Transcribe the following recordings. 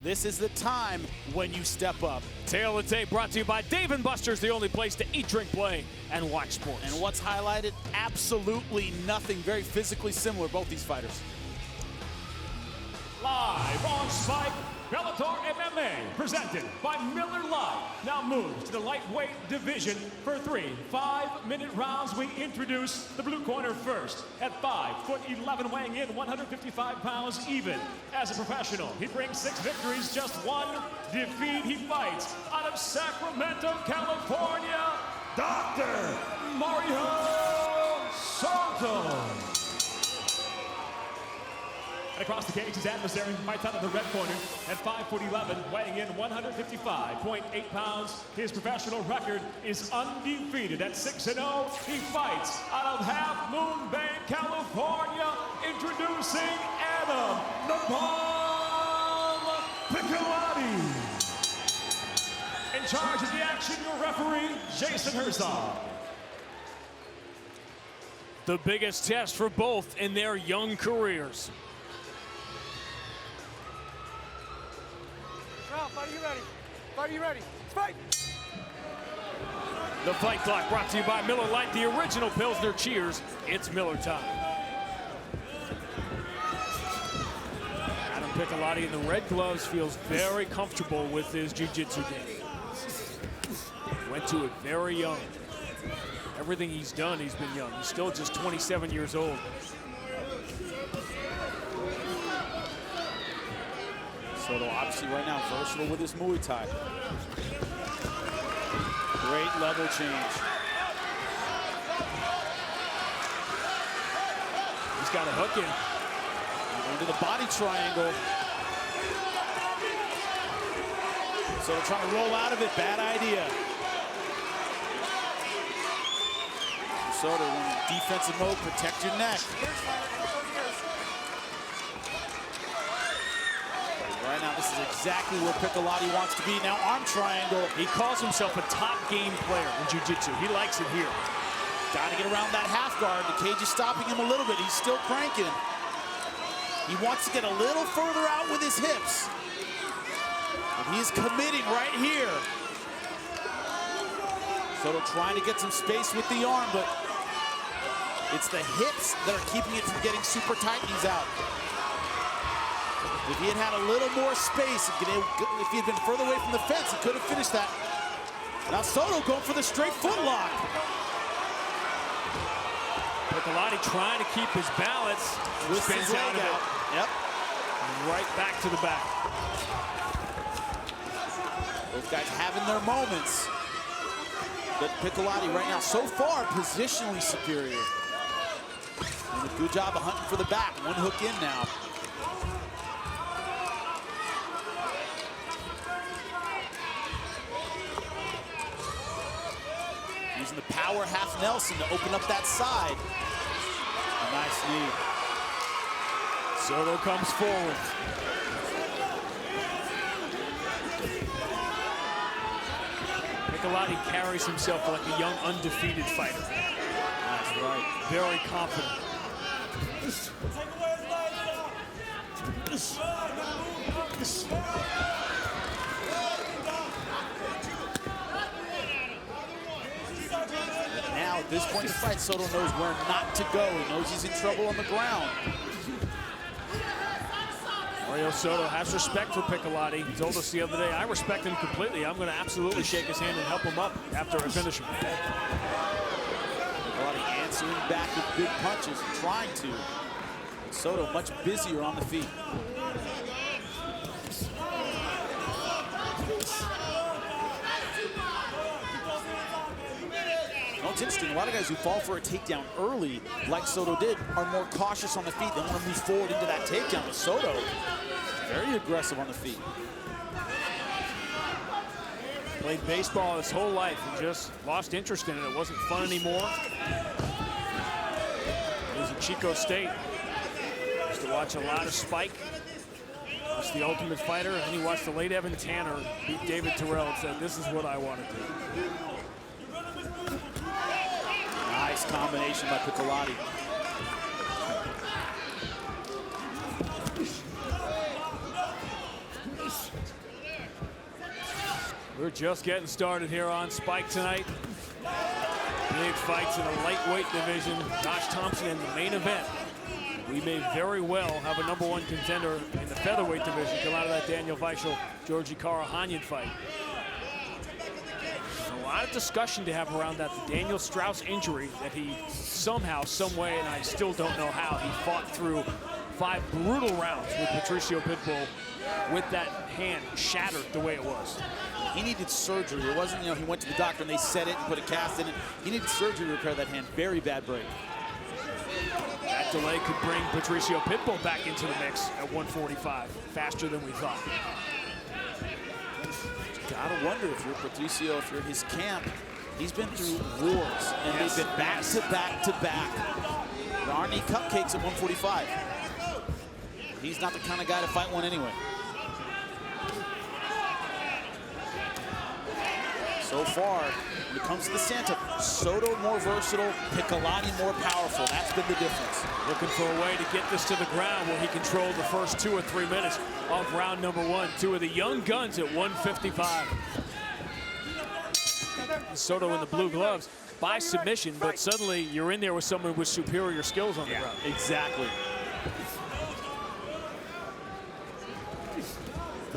This is the time when you step up. Tail of the tape brought to you by Dave & Buster's, the only place to eat, drink, play, and watch sports. And what's highlighted? Absolutely nothing. Very physically similar, both these fighters. Live on Spike, Bellator MMA, presented by Miller Lite. Now moves to the lightweight division for 3 5-minute rounds. We introduce the blue corner first at 5'11", weighing in 155 pounds even. As a professional, he brings 6 victories, just 1 defeat. He fights out of Sacramento, California, Dr. Mario Soto. And across the cage, his adversary fights out of the red corner at 5'11", weighing in 155.8 pounds. His professional record is undefeated at 6-0. He fights out of Half Moon Bay, California, introducing Adam Piccolotti. In charge of the action, your referee, Jason Herzog. The biggest test for both in their young careers. Fight, you ready? Fight, you ready? Fight! The fight clock brought to you by Miller Lite, the original Pilsner cheers. It's Miller time. Adam Piccolotti in the red gloves feels very comfortable with his jiu-jitsu game. Went to it very young. Everything he's done, he's been young. He's still just 27 years old. Soto obviously right now versatile with his Muay Thai. Great level change. He's got a hook in. Into the body triangle. Soto trying to roll out of it, bad idea. Soto in defensive mode, protect your neck. Right now, this is exactly where Piccolotti wants to be. Now, arm triangle. He calls himself a top game player in jiu-jitsu. He likes it here. Got to get around that half guard. The cage is stopping him a little bit. He's still cranking. He wants to get a little further out with his hips. And he's committing right here. Soto trying to get some space with the arm, but it's the hips that are keeping it from getting super tight. He's out. If he had had a little more space, if he had been further away from the fence, he could have finished that. Now Soto going for the straight foot lock. Piccolotti trying to keep his balance. Spins out of it. Yep. Right back to the back. Both guys having their moments. But Piccolotti right now, so far, positionally superior. And a good job of hunting for the back. One hook in now. Using the power half Nelson to open up that side. A nice knee. Soto comes forward. Piccolotti carries himself like a young, undefeated fighter. That's right. Very confident. Now, at this point in the fight, Soto knows where not to go. He knows he's in trouble on the ground. Mario Soto has respect for Piccolotti. He told us the other day, I respect him completely. I'm going to absolutely shake his hand and help him up after I finish him. Piccolotti answering back with big punches, trying to. Soto much busier on the feet. It's interesting, a lot of guys who fall for a takedown early, like Soto did, are more cautious on the feet. They want to move forward into that takedown. But Soto, very aggressive on the feet. Played baseball his whole life and just lost interest in it. It wasn't fun anymore. He was at Chico State. Used to watch a lot of Spike. Watched The Ultimate Fighter, and he watched the late Evan Tanner beat David Terrell and said, this is what I want to do. Nice combination by Piccolotti. We're just getting started here on Spike tonight. Big fights in the lightweight division. Josh Thompson in the main event. We may very well have a #1 contender in the featherweight division come out of that Daniel Weichel, Georgi Karahanyan fight. A lot of discussion to have around that Daniel Strauss injury that he somehow, some way, and I still don't know how, he fought through 5 brutal rounds with Patricio Pitbull with that hand shattered the way it was. He needed surgery. It wasn't, he went to the doctor and they set it and put a cast in it. He needed surgery to repair that hand. Very bad break. That delay could bring Patricio Pitbull back into the mix at 145, faster than we thought. Gotta wonder if you're Patricio, if you're his camp. He's been through wars, and they've been back to back to back. There aren't any cupcakes at 145. He's not the kind of guy to fight one anyway. So far, when it comes to the Santa, Soto more versatile, Piccolotti more powerful. That's been the difference. Looking for a way to get this to the ground where he controlled the first 2 or 3 minutes of round #1. 2 of the young guns at 155. Soto in the blue gloves by submission, but suddenly you're in there with someone with superior skills on the ground. Exactly.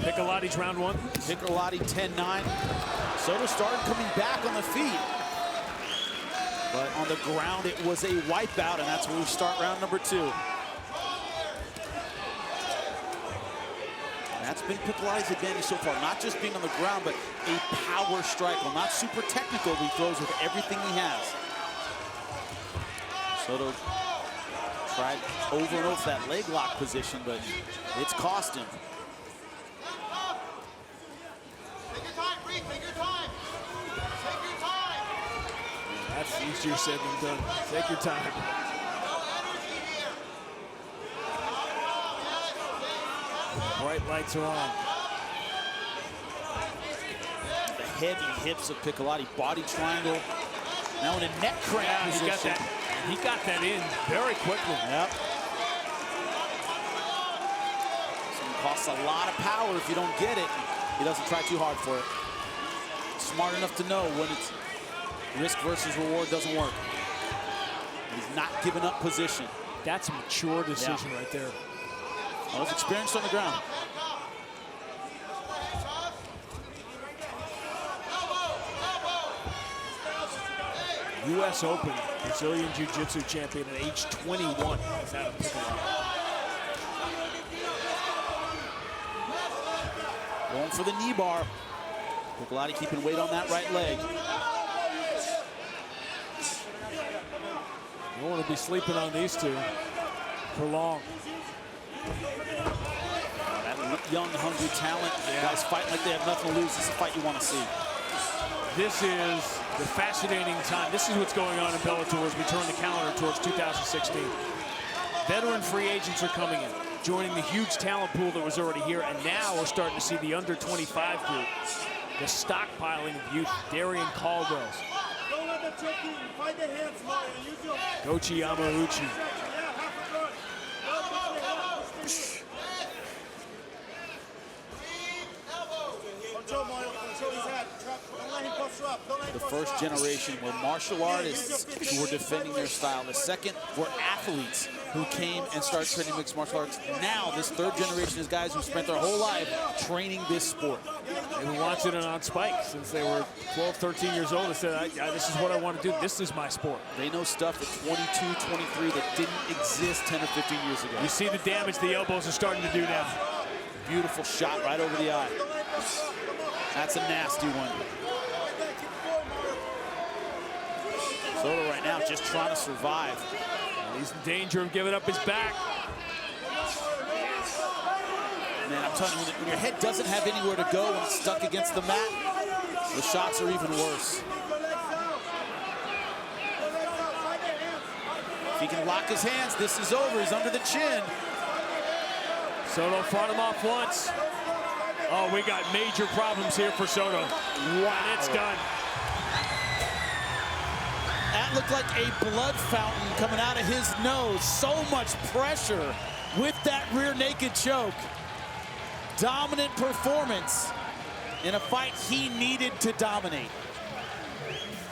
Piccolotti's round 1. Piccolotti 10-9. Soto started coming back on the feet. But on the ground, it was a wipeout, and that's where we start round #2. That's been Piccolotti's advantage so far, not just being on the ground, but a power striker. Not super technical, but he throws with everything he has. Soto tried over and over that leg lock position, but it's cost him. That's easier said than done. Take your time. Bright lights are on. The heavy hips of Piccolotti, body triangle. Now in a neck crank position. He got that in very quickly. Yep. So it costs a lot of power if you don't get it. He doesn't try too hard for it. Smart enough to know when it's risk versus reward doesn't work. He's not giving up position. That's a mature decision right there. Well, he's experienced on the ground. U.S. Open Brazilian Jiu-Jitsu champion at age 21 is Adam Piccolotti. Going for the knee bar. Piccolotti keeping weight on that right leg. You don't want to be sleeping on these two for long. That young, hungry talent. Guys fighting like they have nothing to lose. This is a fight you want to see. This is the fascinating time. This is what's going on in Bellator as we turn the calendar towards 2016. Veteran free agents are coming in, joining the huge talent pool that was already here, and now we're starting to see the under 25 group. The stockpiling of youth, Darian Caldwell's, Gochi Yamauchi. The first generation were martial artists who were defending their style. The second were athletes who came and started training mixed martial arts. Now, this third generation is guys who spent their whole life training this sport. They've been watching it on Spike since they were 12, 13 years old and said, this is what I want to do. This is my sport. They know stuff at 22, 23 that didn't exist 10 or 15 years ago. You see the damage the elbows are starting to do now. Beautiful shot right over the eye. That's a nasty one. Soto right now just trying to survive. He's in danger of giving up his back. Man, I'm telling you, when your head doesn't have anywhere to go when it's stuck against the mat, the shots are even worse. If he can lock his hands, this is over. He's under the chin. Soto fought him off once. Oh, we got major problems here for Soto. Wow. And it's done. That looked like a blood fountain coming out of his nose. So much pressure with that rear naked choke. dominant performance in a fight he needed to dominate.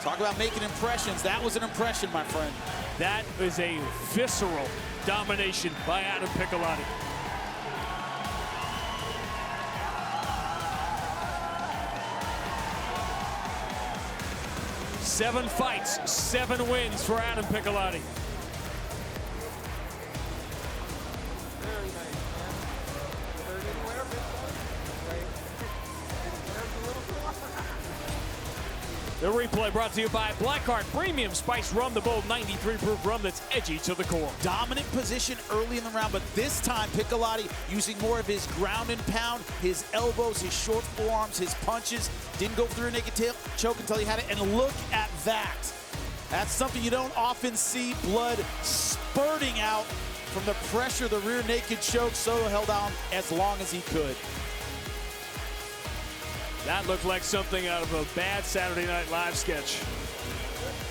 Talk about making impressions. That was an impression, my friend. That is a visceral domination by Adam Piccolotti. Seven fights, 7 wins for Adam Piccolotti. The replay brought to you by Blackheart Premium Spiced Rum, the bold 93 proof rum that's edgy to the core. Dominant position early in the round, but this time Piccolotti using more of his ground and pound, his elbows, his short forearms, his punches. Didn't go through a naked tail choke until he had it, and look at that. That's something you don't often see, blood spurting out from the pressure of the rear naked choke. Soto held on as long as he could. That looked like something out of a bad Saturday Night Live sketch.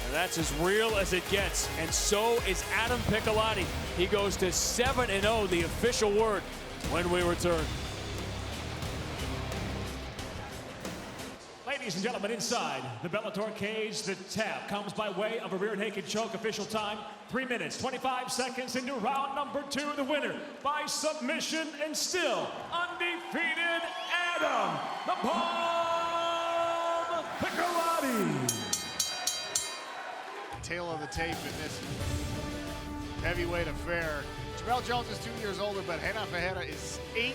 And that's as real as it gets. And so is Adam Piccolotti. He goes to 7-0, the official word, when we return. Ladies and gentlemen, inside the Bellator cage, the tap comes by way of a rear naked choke. Official time, 3 minutes, 25 seconds into round number 2. The winner by submission and still undefeated, Adam the Palm Piccolotti. Tail of the tape in this heavyweight affair. Jamel Jones is 2 years older, but Renan Ferreira is 8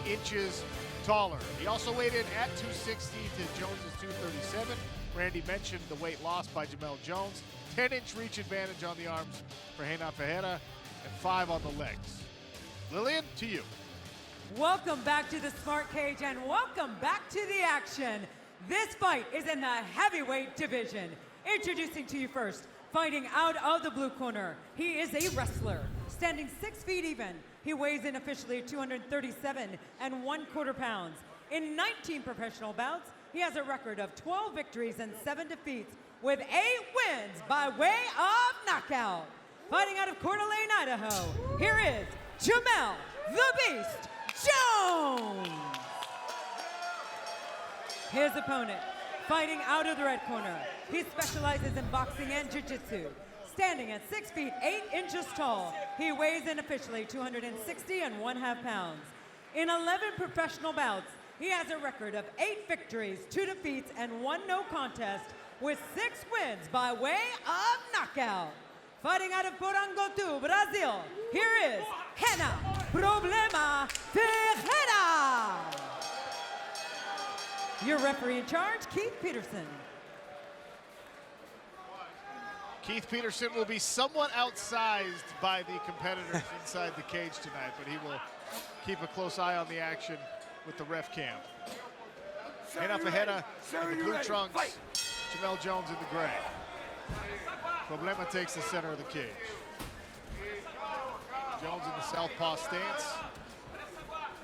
inches taller. He also weighed in at 260 to Jones' 237. Randy mentioned the weight lost by Jamel Jones. 10-inch reach advantage on the arms for Renan Ferreira and 5 on the legs. Lillian, to you. Welcome back to the Smart Cage and welcome back to the action. This fight is in the heavyweight division. Introducing to you first, fighting out of the blue corner. He is a wrestler, standing 6 feet even. He weighs in officially 237 1/4 pounds. In 19 professional bouts, he has a record of 12 victories and 7 defeats with 8 wins by way of knockout. Fighting out of Coeur d'Alene, Idaho, here is Jamel the Beast Jones. His opponent, fighting out of the red corner. He specializes in boxing and jiu-jitsu. Standing at 6 feet 8 inches tall, he weighs in officially 260 1/2 pounds. In 11 professional bouts, he has a record of 8 victories, 2 defeats, and 1 no contest, with 6 wins by way of knockout. Fighting out of Porangotu, Brazil, here is Renan Problema Ferreira. Your referee in charge, Keith Peterson. Keith Peterson will be somewhat outsized by the competitors inside the cage tonight, but he will keep a close eye on the action with the ref cam. Renan Ferreira in the blue trunks, Jamel Jones in the gray. Problema takes the center of the cage. Jones in the southpaw stance.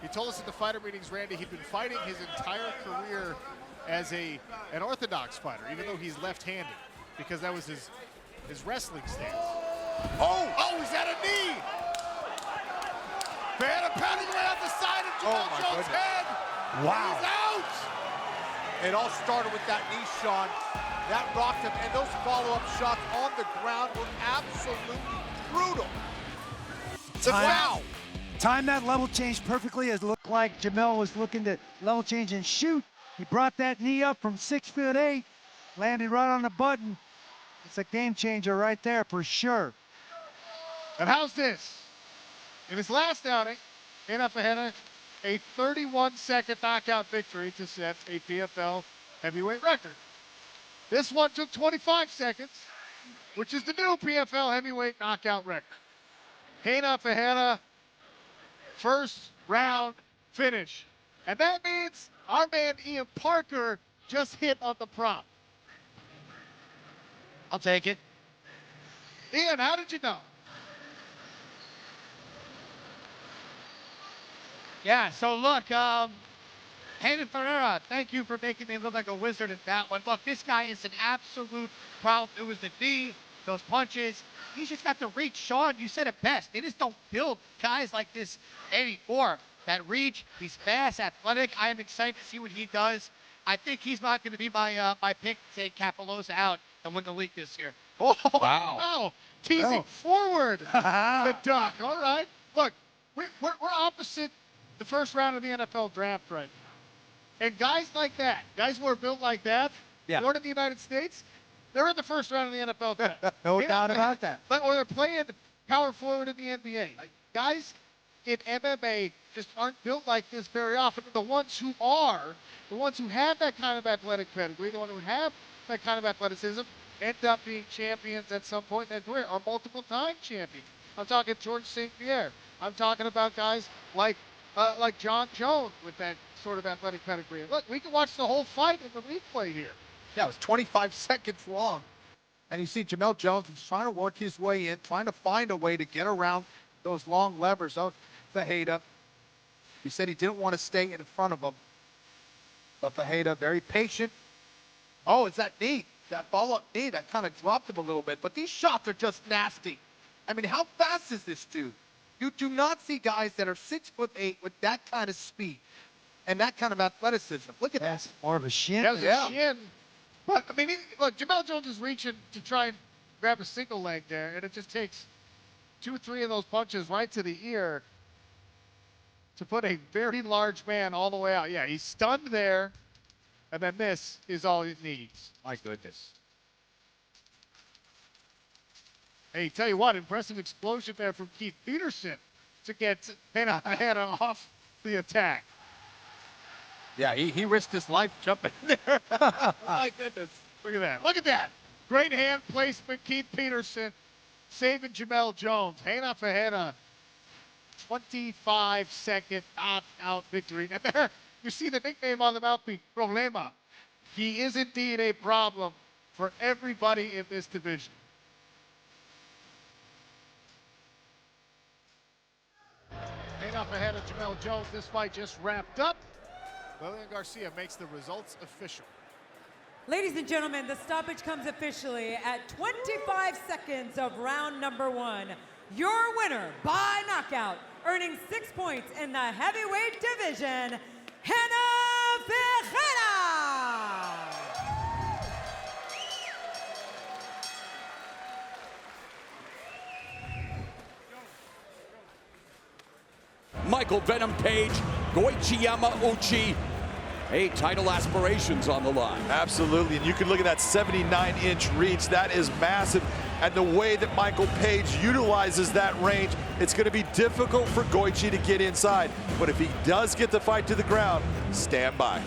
He told us at the fighter meetings, Randy, he'd been fighting his entire career as an orthodox fighter, even though he's left-handed, because that was his wrestling stance. Oh, he's at a knee! Ferreira pounding right out the side of Jamel Jones' head. Wow. He's out! It all started with that knee shot. That rocked him, and those follow-up shots on the ground were absolutely brutal. Wow. Timed that level change perfectly. It looked like Jamel was looking to level change and shoot. He brought that knee up from 6 foot 8, landed right on the button. It's a game changer right there for sure. And how's this? In his last outing, Renan Ferreira, a 31-second knockout victory to set a PFL heavyweight record. This one took 25 seconds, which is the new PFL heavyweight knockout record. Renan Ferreira, first round finish. And that means our man Ian Parker just hit on the prop. I'll take it. Ian, how did you know? Yeah, so look, Renan Ferreira, thank you for making me look like a wizard at that one. Look, this guy is an absolute problem. It was the knee, those punches. He's just got the reach. Sean, you said it best. They just don't build guys like this anymore. that reach. He's fast, athletic. I am excited to see what he does. I think he's not going to be my my pick to take Capolosa out and win the league this year. Oh, Wow. wow. Teasing forward. The duck. All right. Look, we're opposite the first round of the NFL draft right now. And guys like that, guys who are built like that, born in the United States, they're in the first round of the NFL draft. No doubt about that. But or they're playing power forward in the NBA. Like, guys in MMA just aren't built like this very often. The ones who are, the ones who have that kind of athletic pedigree, the ones who have that kind of athleticism, end up being champions at some point in their career, or multiple-time champions. I'm talking George St. Pierre. I'm talking about guys like John Jones with that sort of athletic pedigree. Look, we can watch the whole fight in the replay here. Yeah, it was 25 seconds long. And you see Jamel Jones is trying to work his way in, trying to find a way to get around those long levers of Ferreira. He said he didn't want to stay in front of him. But Ferreira, very patient. Oh, it's that knee, that follow-up knee that kind of dropped him a little bit. But these shots are just nasty. I mean, how fast is this dude? You do not see guys that are 6'8" with that kind of speed and that kind of athleticism. Look at that. More of a shin. That was a shin. But, I mean, look, Jamel Jones is reaching to try and grab a single leg there, and it just takes 2 or 3 of those punches right to the ear to put a very large man all the way out. Yeah, he's stunned there, and then this is all he needs. My goodness. Hey, tell you what, impressive explosion there from Keith Peterson to get Hanna off the attack. Yeah, he risked his life jumping there. My goodness. Look at that. Look at that. Great hand placement, Keith Peterson saving Jamel Jones. Hanna for Hanna. 25-second knockout victory. And there, you see the nickname on the mouthpiece, Problema. He is indeed a problem for everybody in this division. Hanna for Hanna, Jamel Jones. This fight just wrapped up. Lilian Garcia makes the results official. Ladies and gentlemen, the stoppage comes officially at 25 seconds of round number 1. Your winner by knockout, earning 6 points in the heavyweight division, Hanna Ferreira. Michael Venom Page, Goichi Yamauchi. Hey, title aspirations on the line. Absolutely, and you can look at that 79-inch reach. That is massive. And the way that Michael Page utilizes that range, it's going to be difficult for Goichi to get inside. But if he does get the fight to the ground, stand by.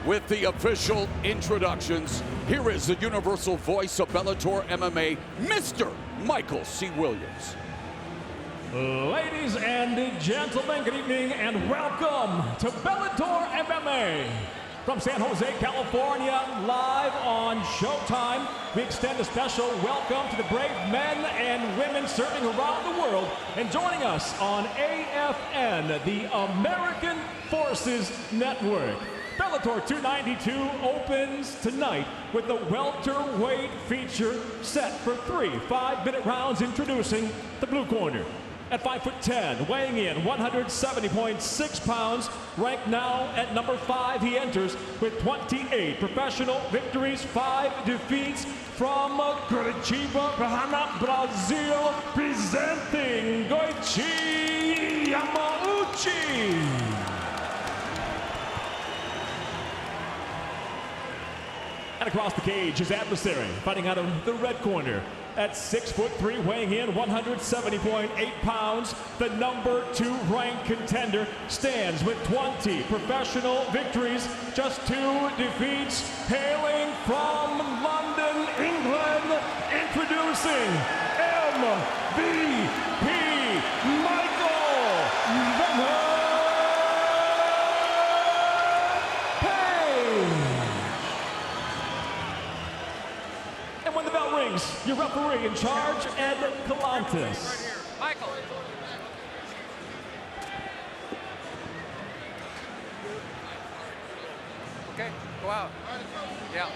With the official introductions, here is the universal voice of Bellator MMA, Mr. Michael C. Williams. Ladies and gentlemen, good evening and welcome to Bellator MMA. From San Jose, California, live on Showtime, we extend a special welcome to the brave men and women serving around the world and joining us on AFN, the American Forces Network. Bellator 292 opens tonight with the welterweight feature set for 3 5-minute rounds, introducing the blue corner. At 5'10", weighing in 170.6 pounds, ranked now at number 5, he enters with 28 professional victories, 5 defeats from Curitiba, Brazil, presenting Goichi Yamauchi. And across the cage, his adversary, fighting out of the red corner. At 6'3", weighing in 170.8 pounds, the number 2 ranked contender stands with 20 professional victories, just 2 defeats, hailing from London, England, introducing MVP Michael Venom Page. And when the bell rings, your referee in charge, Ed Galantis. Michael. Okay, go out. Yeah.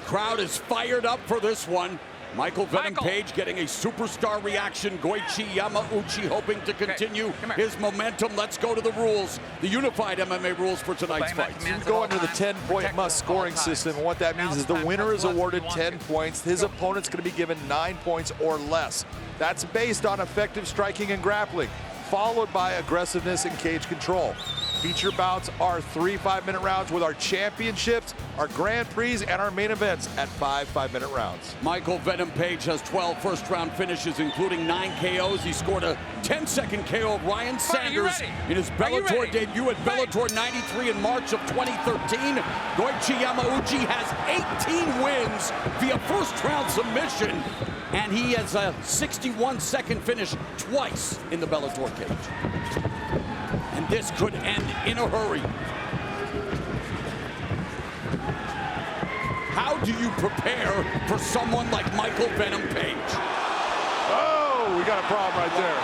Crowd is fired up for this one. Michael Venom Page getting a superstar reaction. Goichi Yamauchi hoping to continue his momentum. Let's go to the rules, the unified MMA rules for tonight's fight. You go under the 10-point must scoring system, and what that means is the winner is awarded 10 points. His opponent's going to be given 9 points or less. That's based on effective striking and grappling, followed by aggressiveness and cage control. Feature bouts are 3 5-minute rounds with our championships, our Grand Prix, and our main events at 5 5-minute rounds. Michael Venom Page has 12 first-round finishes, including 9 KOs. He scored a 10-second KO of Ryan Sanders in his Bellator debut at Bellator 93 in March of 2013. Goichi Yamauchi has 18 wins via first-round submission, and he has a 61-second finish twice in the Bellator cage. And this could end in a hurry. How do you prepare for someone like Michael Venom Page? Oh, we got a problem right there.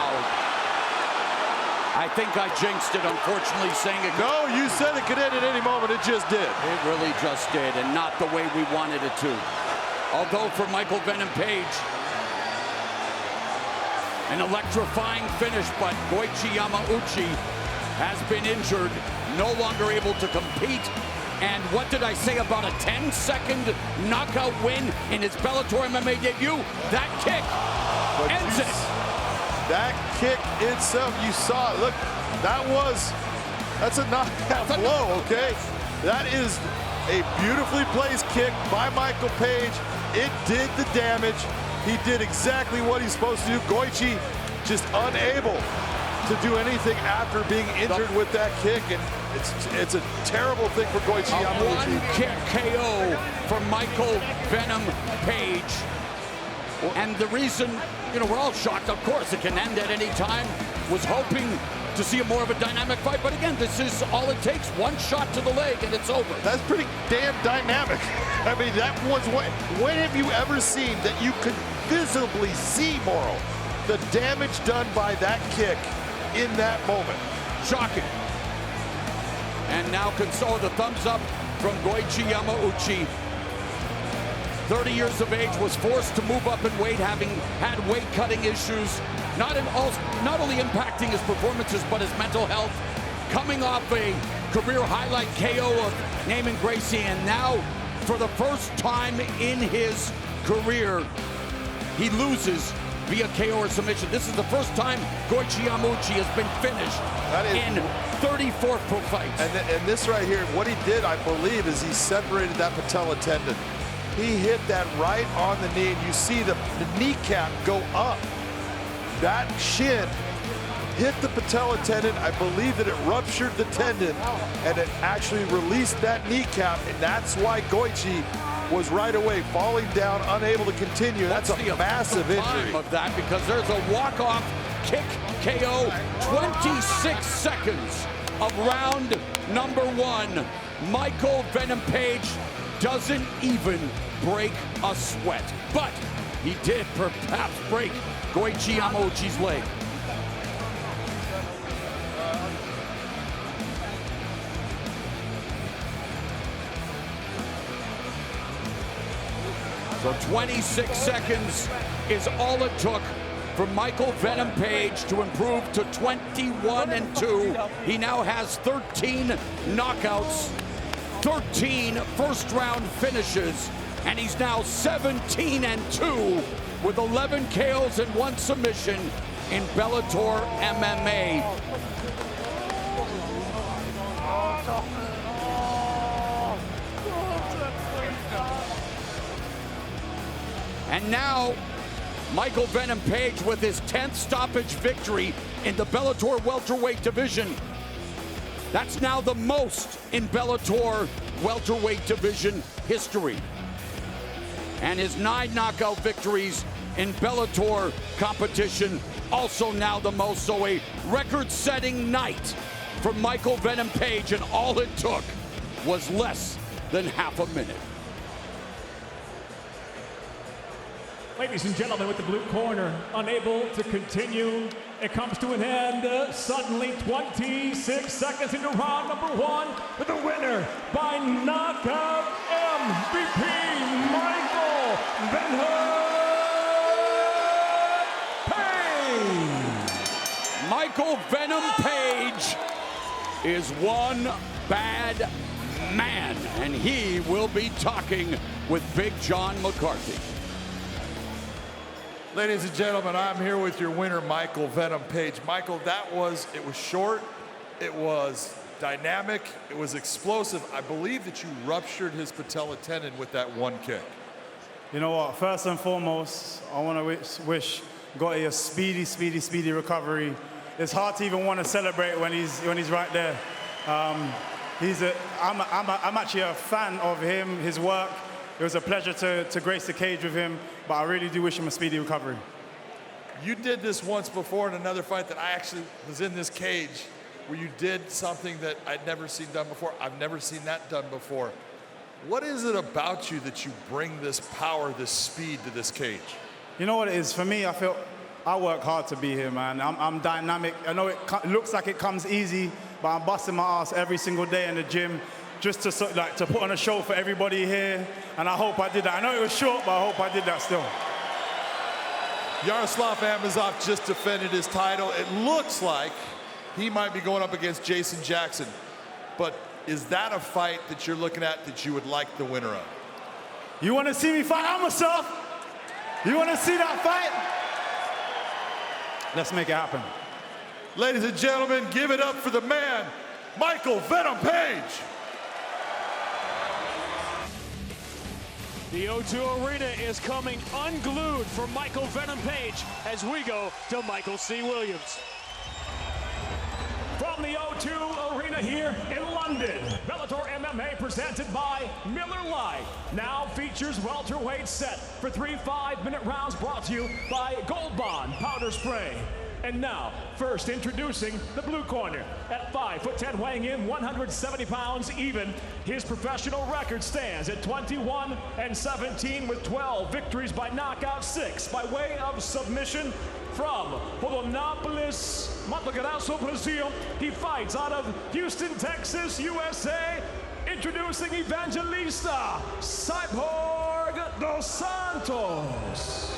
I think I jinxed it, unfortunately, saying it. No, you said it could end at any moment. It just did. It really just did, and not the way we wanted it to. Although for Michael Venom Page, an electrifying finish, but Goichi Yamauchi has been injured, no longer able to compete. And what did I say about a 10-second knockout win in his Bellator MMA debut? That kick ends it. That kick itself, you saw it. Look, that's a knockout blow, okay? That is a beautifully placed kick by Michael Page. It did the damage. He did exactly what he's supposed to do. Goichi just unable to do anything after being injured with that kick, and it's a terrible thing for Goichi Yamauchi. One kick KO for Michael Venom Page. And the reason, we're all shocked, of course, it can end at any time. Was hoping to see more of a dynamic fight, but again, this is all it takes. One shot to the leg and it's over. That's pretty damn dynamic. I mean, that was when have you ever seen that you could visibly see, Morrow, the damage done by that kick in that moment? Shocking. And now console the thumbs up from Goichi Yamauchi. 30 years of age, was forced to move up in weight, having had weight-cutting issues, not only impacting his performances, but his mental health. Coming off a career highlight KO of Naaman Gracie, and now, for the first time in his career, he loses via KO or submission. This is the first time Goichi Yamauchi has been finished in 34 pro fights. And this right here, what he did, I believe, is he separated that patella tendon. He hit that right on the knee, and you see the kneecap go up. That shin hit the patella tendon. I believe that it ruptured the tendon, and it actually released that kneecap, and that's why Goichi was right away falling down, unable to continue. That's a massive injury. Of that, because there's a walk-off kick KO, 26 seconds of round number 1. Michael Venom Page doesn't even break a sweat, but he did perhaps break Goichi Yamauchi's leg. So 26 seconds is all it took for Michael Venom Page to improve to 21-2. He now has 13 knockouts, 13 first-round finishes, and he's now 17-2 with 11 KOs and 1 submission in Bellator MMA. And now, Michael Venom Page with his 10th stoppage victory in the Bellator welterweight division. That's now the most in Bellator welterweight division history. And his 9 knockout victories in Bellator competition, also now the most. So a record-setting night for Michael Venom Page, and all it took was less than half a minute. Ladies and gentlemen, with the blue corner, unable to continue, it comes to an end suddenly 26 seconds into round number 1 with the winner by knockout MVP, Michael Venom Michael Venom Page is one bad man, and he will be talking with Big John McCarthy. Ladies and gentlemen, I'm here with your winner, Michael Venom Page. Michael, it was short, it was dynamic, it was explosive. I believe that you ruptured his patella tendon with that one kick. You know what, first and foremost, I want to wish Gotti a speedy recovery. It's hard to even want to celebrate when he's right there. I'm actually a fan of him, his work. It was a pleasure to grace the cage with him, but I really do wish him a speedy recovery. You did this once before in another fight that I actually was in this cage, where you did something that I'd never seen done before. I've never seen that done before. What is it about you that you bring this power, this speed to this cage? You know what it is? For me, I feel I work hard to be here, man. I'm dynamic. I know it looks like it comes easy, but I'm busting my ass every single day in the gym just to put on a show for everybody here, and I hope I did that. I know it was short, but I hope I did that still. Yaroslav Amosov just defended his title. It looks like he might be going up against Jason Jackson, but is that a fight that you're looking at that you would like the winner of? You want to see me fight Amosov? You want to see that fight? Let's make it happen. Ladies and gentlemen, give it up for the man, Michael Venom Page. The O2 Arena is coming unglued for Michael Venom Page as we go to Michael C. Williams. From the O2 Arena here in London, Bellator MMA presented by Miller Lite now features welterweight set for 3 5-minute rounds brought to you by Gold Bond Powder Spray. And now, first introducing the blue corner. At 5'10", weighing in 170 pounds even, his professional record stands at 21-17 with 12 victories by knockout, 6 by way of submission. From Polonopolis, Matagrasso, Brazil, he fights out of Houston, Texas, USA. Introducing Evangelista Cyborg dos Santos.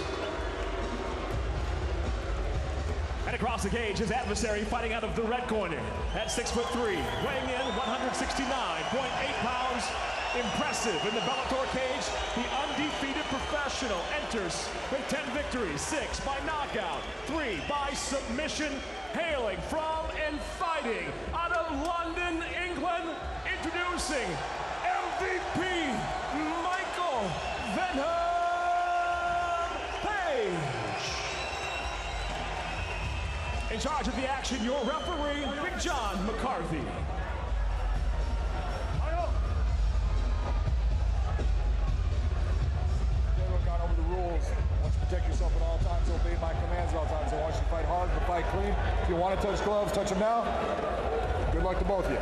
And across the cage, his adversary fighting out of the red corner at 6'3", weighing in 169.8 pounds. Impressive in the Bellator cage. The undefeated professional enters with 10 victories, 6 by knockout, 3 by submission. Hailing from and fighting out of London, England, introducing MVP Michael Venom Page. In charge of the action, your referee, Big John McCarthy. Everyone gone over the rules. I want you to protect yourself at all times, obey my commands at all times. I want you to fight hard, but fight clean. If you want to touch gloves, touch them now. Good luck to both of you.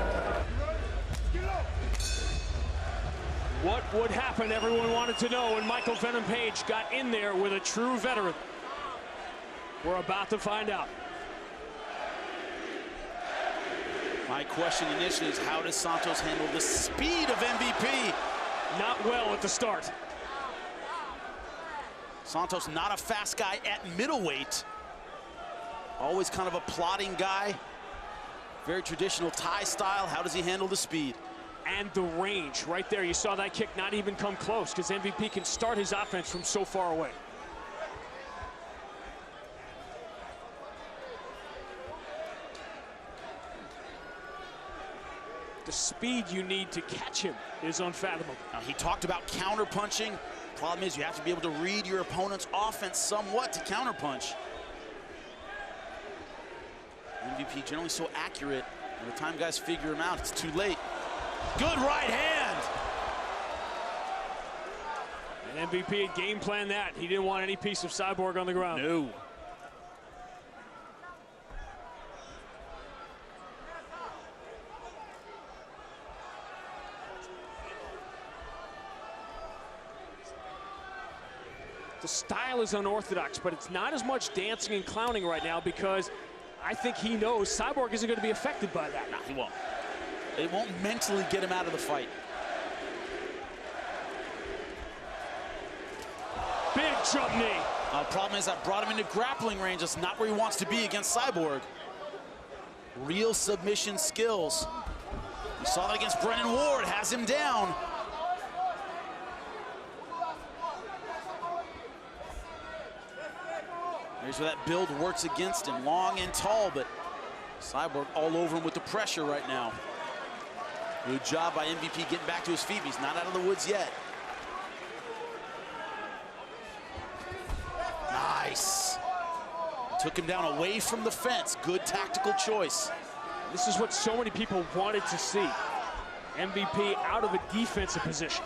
What would happen, everyone wanted to know when Michael Venom Page got in there with a true veteran. We're about to find out. My question initially is, how does Santos handle the speed of MVP? Not well at the start. Santos not a fast guy at middleweight. Always kind of a plodding guy. Very traditional Thai style. How does he handle the speed? And the range right there. You saw that kick not even come close because MVP can start his offense from so far away. The speed you need to catch him is unfathomable. Now, he talked about counter-punching. Problem is, you have to be able to read your opponent's offense somewhat to counter-punch. MVP generally so accurate. By the time guys figure him out, it's too late. Good right hand. And MVP had game planned that. He didn't want any piece of Cyborg on the ground. No. The style is unorthodox, but it's not as much dancing and clowning right now because I think he knows Cyborg isn't going to be affected by that. No, he won't. It won't mentally get him out of the fight. Big jump knee. Problem is, I brought him into grappling range. That's not where he wants to be against Cyborg. real submission skills. We saw that against Brennan Ward, has him down. Here's where that build works against him, long and tall, but Cyborg all over him with the pressure right now. Good job by MVP getting back to his feet. He's not out of the woods yet. Nice. Took him down away from the fence. Good tactical choice. This is what so many people wanted to see. MVP out of a defensive position.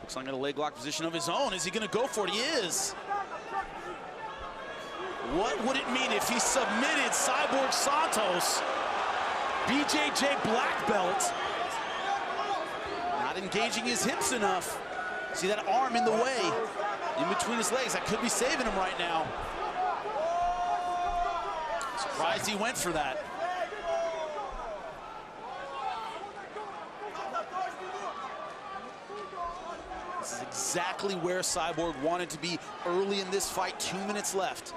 Looks like in a leg lock position of his own. Is he going to go for it? He is. What would it mean if he submitted Cyborg Santos? BJJ black belt. Not engaging his hips enough. See that arm in the way, in between his legs. That could be saving him right now. Surprised he went for that. This is exactly where Cyborg wanted to be early in this fight. 2 minutes left.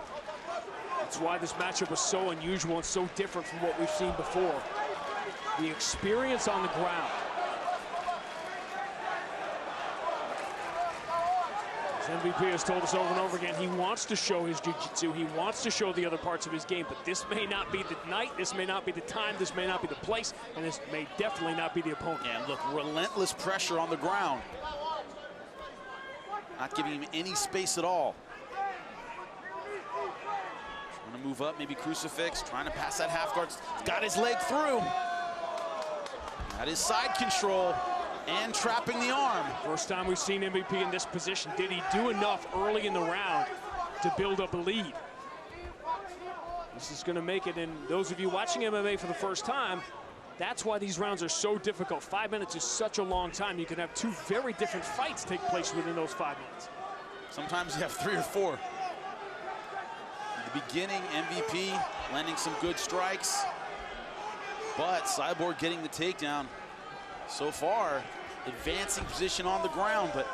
That's why this matchup was so unusual and so different from what we've seen before. The experience on the ground. As MVP has told us over and over again, he wants to show his jiu-jitsu, he wants to show the other parts of his game, but this may not be the night, this may not be the time, this may not be the place, and this may definitely not be the opponent. And look, relentless pressure on the ground. Not giving him any space at all. Trying to move up, maybe crucifix, trying to pass that half guard. Got his leg through. Got his side control and trapping the arm. First time we've seen MVP in this position. Did he do enough early in the round to build up a lead? This is going to make it, and those of you watching MMA for the first time, that's why these rounds are so difficult. 5 minutes is such a long time. You can have two very different fights take place within those 5 minutes. Sometimes you have 3 or 4. In the beginning, MVP landing some good strikes, but Cyborg getting the takedown. So far, advancing position on the ground, but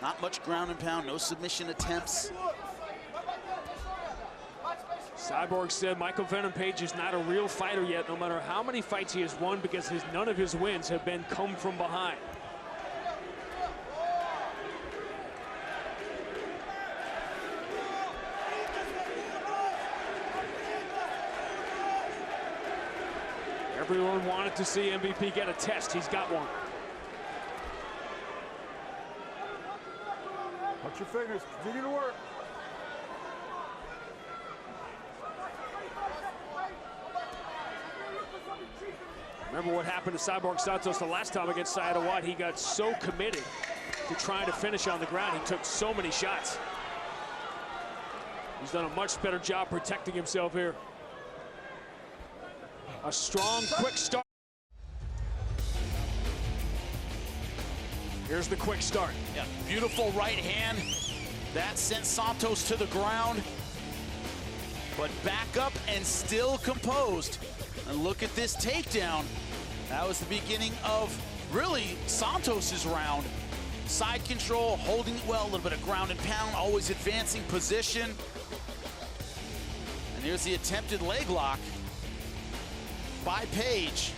not much ground and pound, no submission attempts. Cyborg said Michael Venom Page is not a real fighter yet, no matter how many fights he has won, because none of his wins have been come from behind. Everyone wanted to see MVP get a test. He's got one. Watch your fingers. Continue to work. Remember what happened to Cyborg Santos the last time against Sayada Watt. He got so committed to trying to finish on the ground. He took so many shots. He's done a much better job protecting himself here. A strong, quick start. Here's the quick start. Yeah, beautiful right hand. That sent Santos to the ground. But back up and still composed. And look at this takedown. That was the beginning of really Santos's round. Side control, holding it well, a little bit of ground and pound, always advancing position. And here's the attempted leg lock by Page.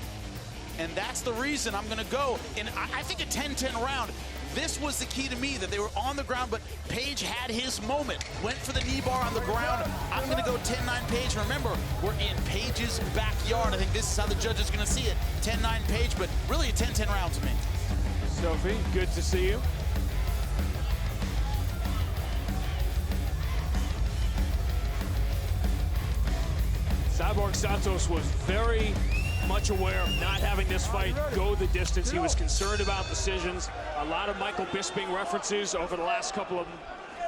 And that's the reason I'm gonna go in, I think, a 10-10 round. This was the key to me, that they were on the ground, but Page had his moment. Went for the knee bar on the ground. I'm gonna go 10-9 Page. Remember, we're in Page's backyard. I think this is how the judge is gonna see it. 10-9 Page, but really a 10-10 round to me. Sophie, good to see you. Cyborg Santos was very much aware of not having this fight go the distance. He was concerned about decisions. A lot of Michael Bisping references over the last couple of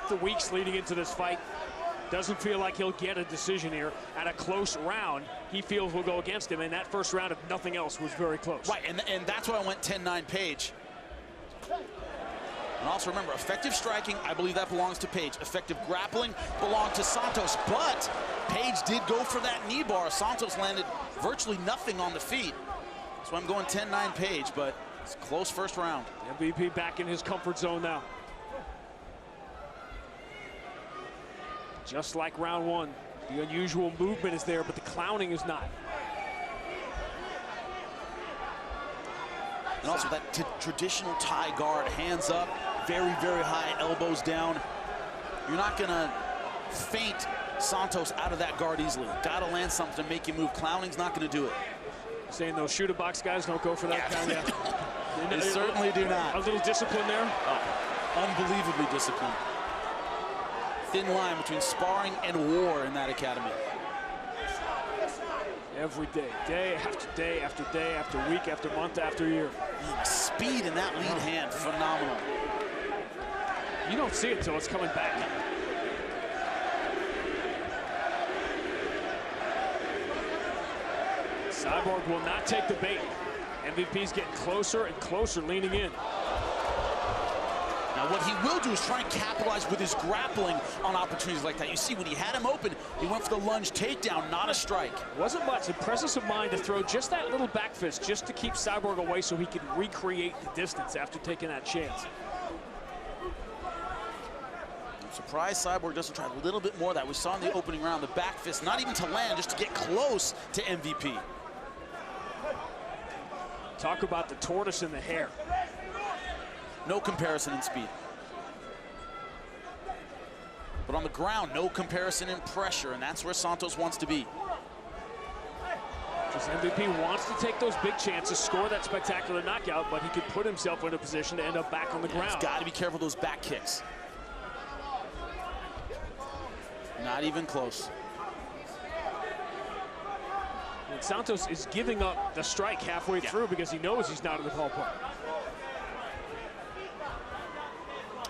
the weeks leading into this fight. Doesn't feel like he'll get a decision here. At a close round, he feels will go against him, and that first round, if nothing else, was very close. Right, and that's why I went 10-9 Page. And also remember, effective striking, I believe that belongs to Page. Effective grappling belonged to Santos, but Page did go for that knee bar. Santos landed virtually nothing on the feet. So I'm going 10-9 Page, but it's a close first round. MVP back in his comfort zone now. Just like round one, The unusual movement is there, but the clowning is not. And also that traditional Thai guard, hands up, very, very high, elbows down. You're not gonna feint Santos out of that guard easily. Gotta land something to make you move. Clowning's not gonna do it. Saying those shoot a box guys don't go for that kind of. They certainly do not. A little discipline there. Unbelievably disciplined. Thin line between sparring and war in that academy. Every day, day after day after day after week after month after year. Man, speed in that lead hand, phenomenal. You don't see it until it's coming back. Cyborg will not take the bait. MVP's getting closer and closer, leaning in. Now, what he will do is try and capitalize with his grappling on opportunities like that. You see, when he had him open, he went for the lunge takedown, not a strike. Wasn't much. The presence of mind to throw just that little back fist just to keep Cyborg away so he could recreate the distance after taking that chance. I'm surprised Cyborg doesn't try a little bit more of that. We saw in the opening round, the back fist, not even to land, just to get close to MVP. Talk about the tortoise in the hair. No comparison in speed. But on the ground, no comparison in pressure, and that's where Santos wants to be. Because MVP wants to take those big chances, score that spectacular knockout, but he could put himself in a position to end up back on the ground. He's got to be careful of those back kicks. Not even close. And Santos is giving up the strike halfway through because he knows he's not in the ballpark.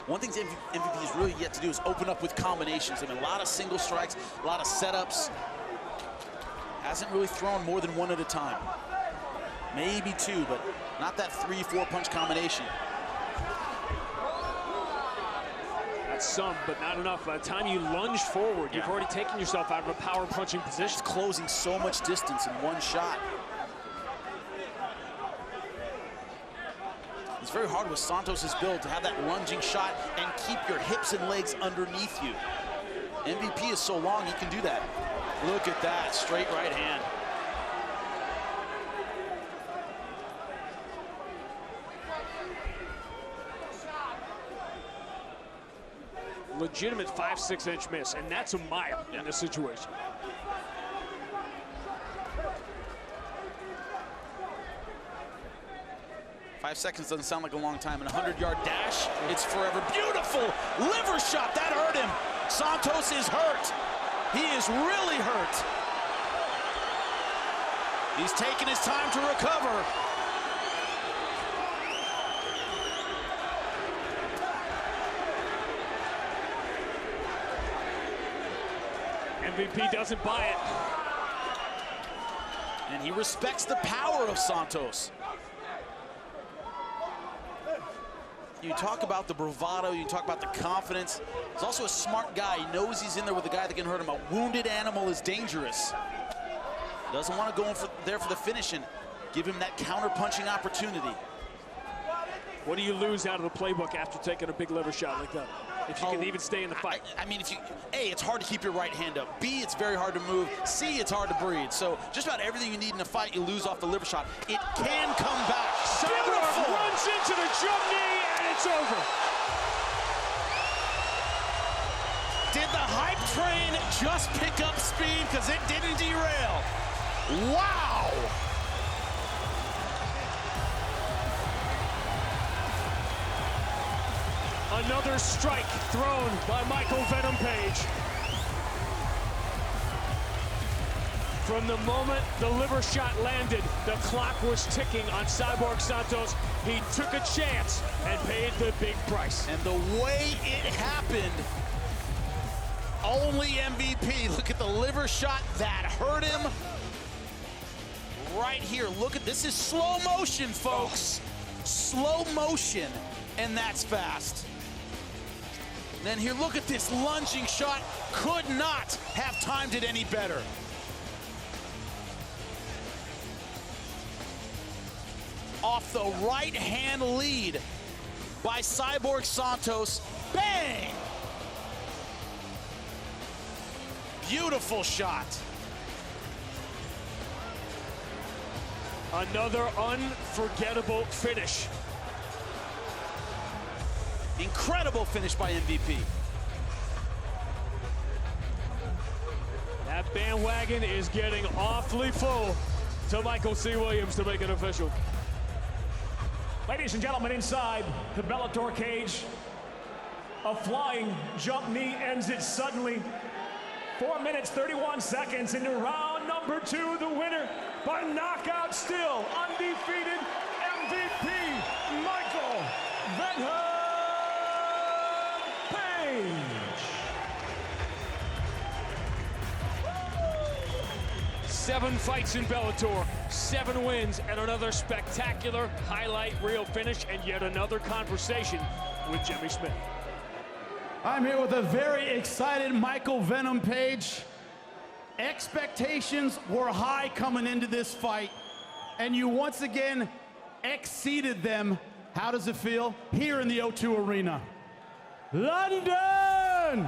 One thing MVP has really yet to do is open up with combinations. I mean, a lot of single strikes, a lot of setups. Hasn't really thrown more than one at a time. Maybe two, but not that 3-4 punch combination. That's some, but not enough. By the time you lunge forward, you've already taken yourself out of a power punching position. It's closing so much distance in one shot. It's very hard with Santos' build to have that lunging shot and keep your hips and legs underneath you. MVP is so long, he can do that. Look at that, straight right hand. Legitimate 5-6 inch miss, and that's a mile in this situation. Five seconds doesn't sound like a long time. In a 100-yard dash, it's forever. Beautiful liver shot, that hurt him. Santos is hurt. He is really hurt. He's taking his time to recover. MVP doesn't buy it. And he respects the power of Santos. You talk about the bravado, you talk about the confidence. He's also a smart guy. He knows he's in there with a guy that can hurt him. A wounded animal is dangerous. Doesn't want to go in there for the finish and give him that counter-punching opportunity. What do you lose out of the playbook after taking a big liver shot like that? If you can even stay in the fight. I mean, if you, A, it's hard to keep your right hand up. B, it's very hard to move. C, it's hard to breathe. So just about everything you need in a fight, you lose off the liver shot. It can come back. Cyborg runs into the jump knee, and it's over. Did the hype train just pick up speed? Because it didn't derail. Wow! Another strike thrown by Michael Venom Page. From the moment the liver shot landed, the clock was ticking on Cyborg Santos. He took a chance and paid the big price. And the way it happened, only MVP. Look at the liver shot that hurt him. Right here, look at this. Is slow motion, folks. Slow motion, and that's fast. Then here, look at this lunging shot. Could not have timed it any better. Off the right hand lead by Cyborg Santos. Bang! Beautiful shot. Another unforgettable finish. Incredible finish by MVP. That bandwagon is getting awfully full to Michael C. Williams to make it official. Ladies and gentlemen, inside the Bellator cage, a flying jump knee ends it suddenly. 4 minutes, 31 seconds into round number 2. The winner by knockout, still undefeated, MVP, Michael Venom Page. 7 fights in Bellator, 7 wins, and another spectacular highlight reel finish, and yet another conversation with Jimmy Smith. I'm here with a very excited Michael Venom Page. Expectations were high coming into this fight, and you once again exceeded them. How does it feel here in the O2 Arena? London!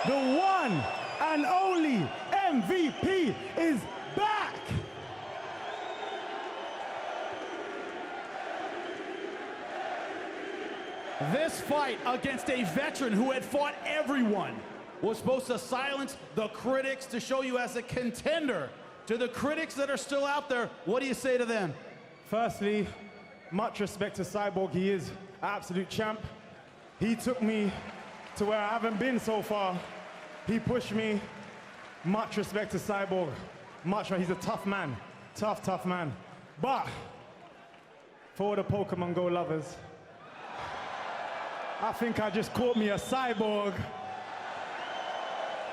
The one and only MVP is back! This fight against a veteran who had fought everyone was supposed to silence the critics, to show you as a contender. To the critics that are still out there, what do you say to them? Firstly, much respect to Cyborg. He is an absolute champ. He took me to where I haven't been so far. He pushed me. Much respect to Cyborg. He's a tough man. Tough man. But for the Pokemon Go lovers, I think I just caught me a Cyborg.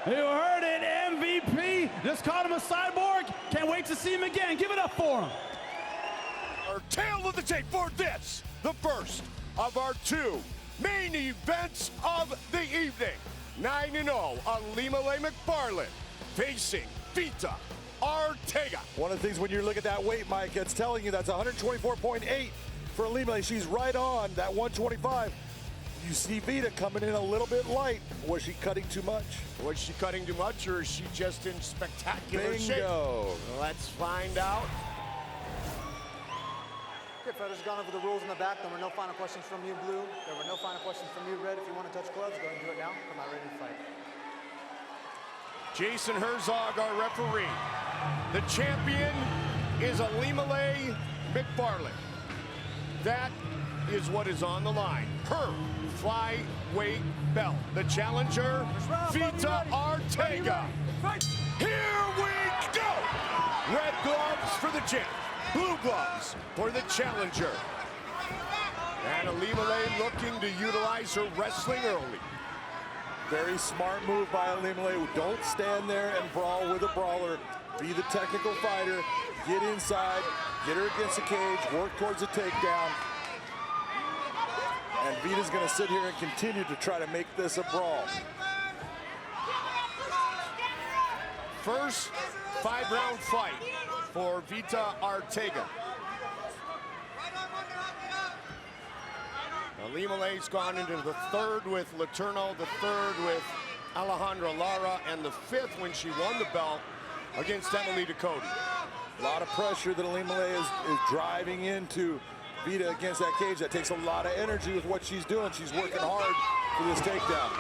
You heard it, MVP. Just called him a Cyborg. Can't wait to see him again. Give it up for him. Our tail of the tape for this, the first of our 2 main events of the evening. 9-0, Ilima-Lei Macfarlane facing Vita Arteaga. One of the things when you look at that weight, Mike, it's telling you that's 124.8 for Ilima-Lei. She's right on that 125. You see Vita coming in a little bit light. Was she cutting too much? Was she cutting too much, or is she just in spectacular Bingo. shape? Let's find out. Okay, fighters, gone over the rules in the back. There were no final questions from you, Blue. There were no final questions from you, Red. If you want to touch gloves, go ahead and do it now. Come out ready to fight. Jason Herzog, our referee. The champion is Ilima-Lei Macfarlane. That is what is on the line. Her flyweight belt. The challenger, Vita Arteaga. Here we go! Red gloves for the champ. Blue gloves for the challenger. And Ilima-Lei looking to utilize her wrestling early. Very smart move by Ilima-Lei. Don't stand there and brawl with a brawler. Be the technical fighter. Get inside. Get her against the cage. Work towards a takedown. And Vita's going to sit here and continue to try to make this a brawl. First 5-round fight for Vita Arteaga. Ilima-Lei's gone into the 3rd with Letourneau, the 3rd with Alejandra Lara, and the 5th when she won the belt against Emily Ducote. A lot of pressure that Ilima-Lei is driving into Vita against that cage. That takes a lot of energy with what she's doing. She's working hard for this takedown.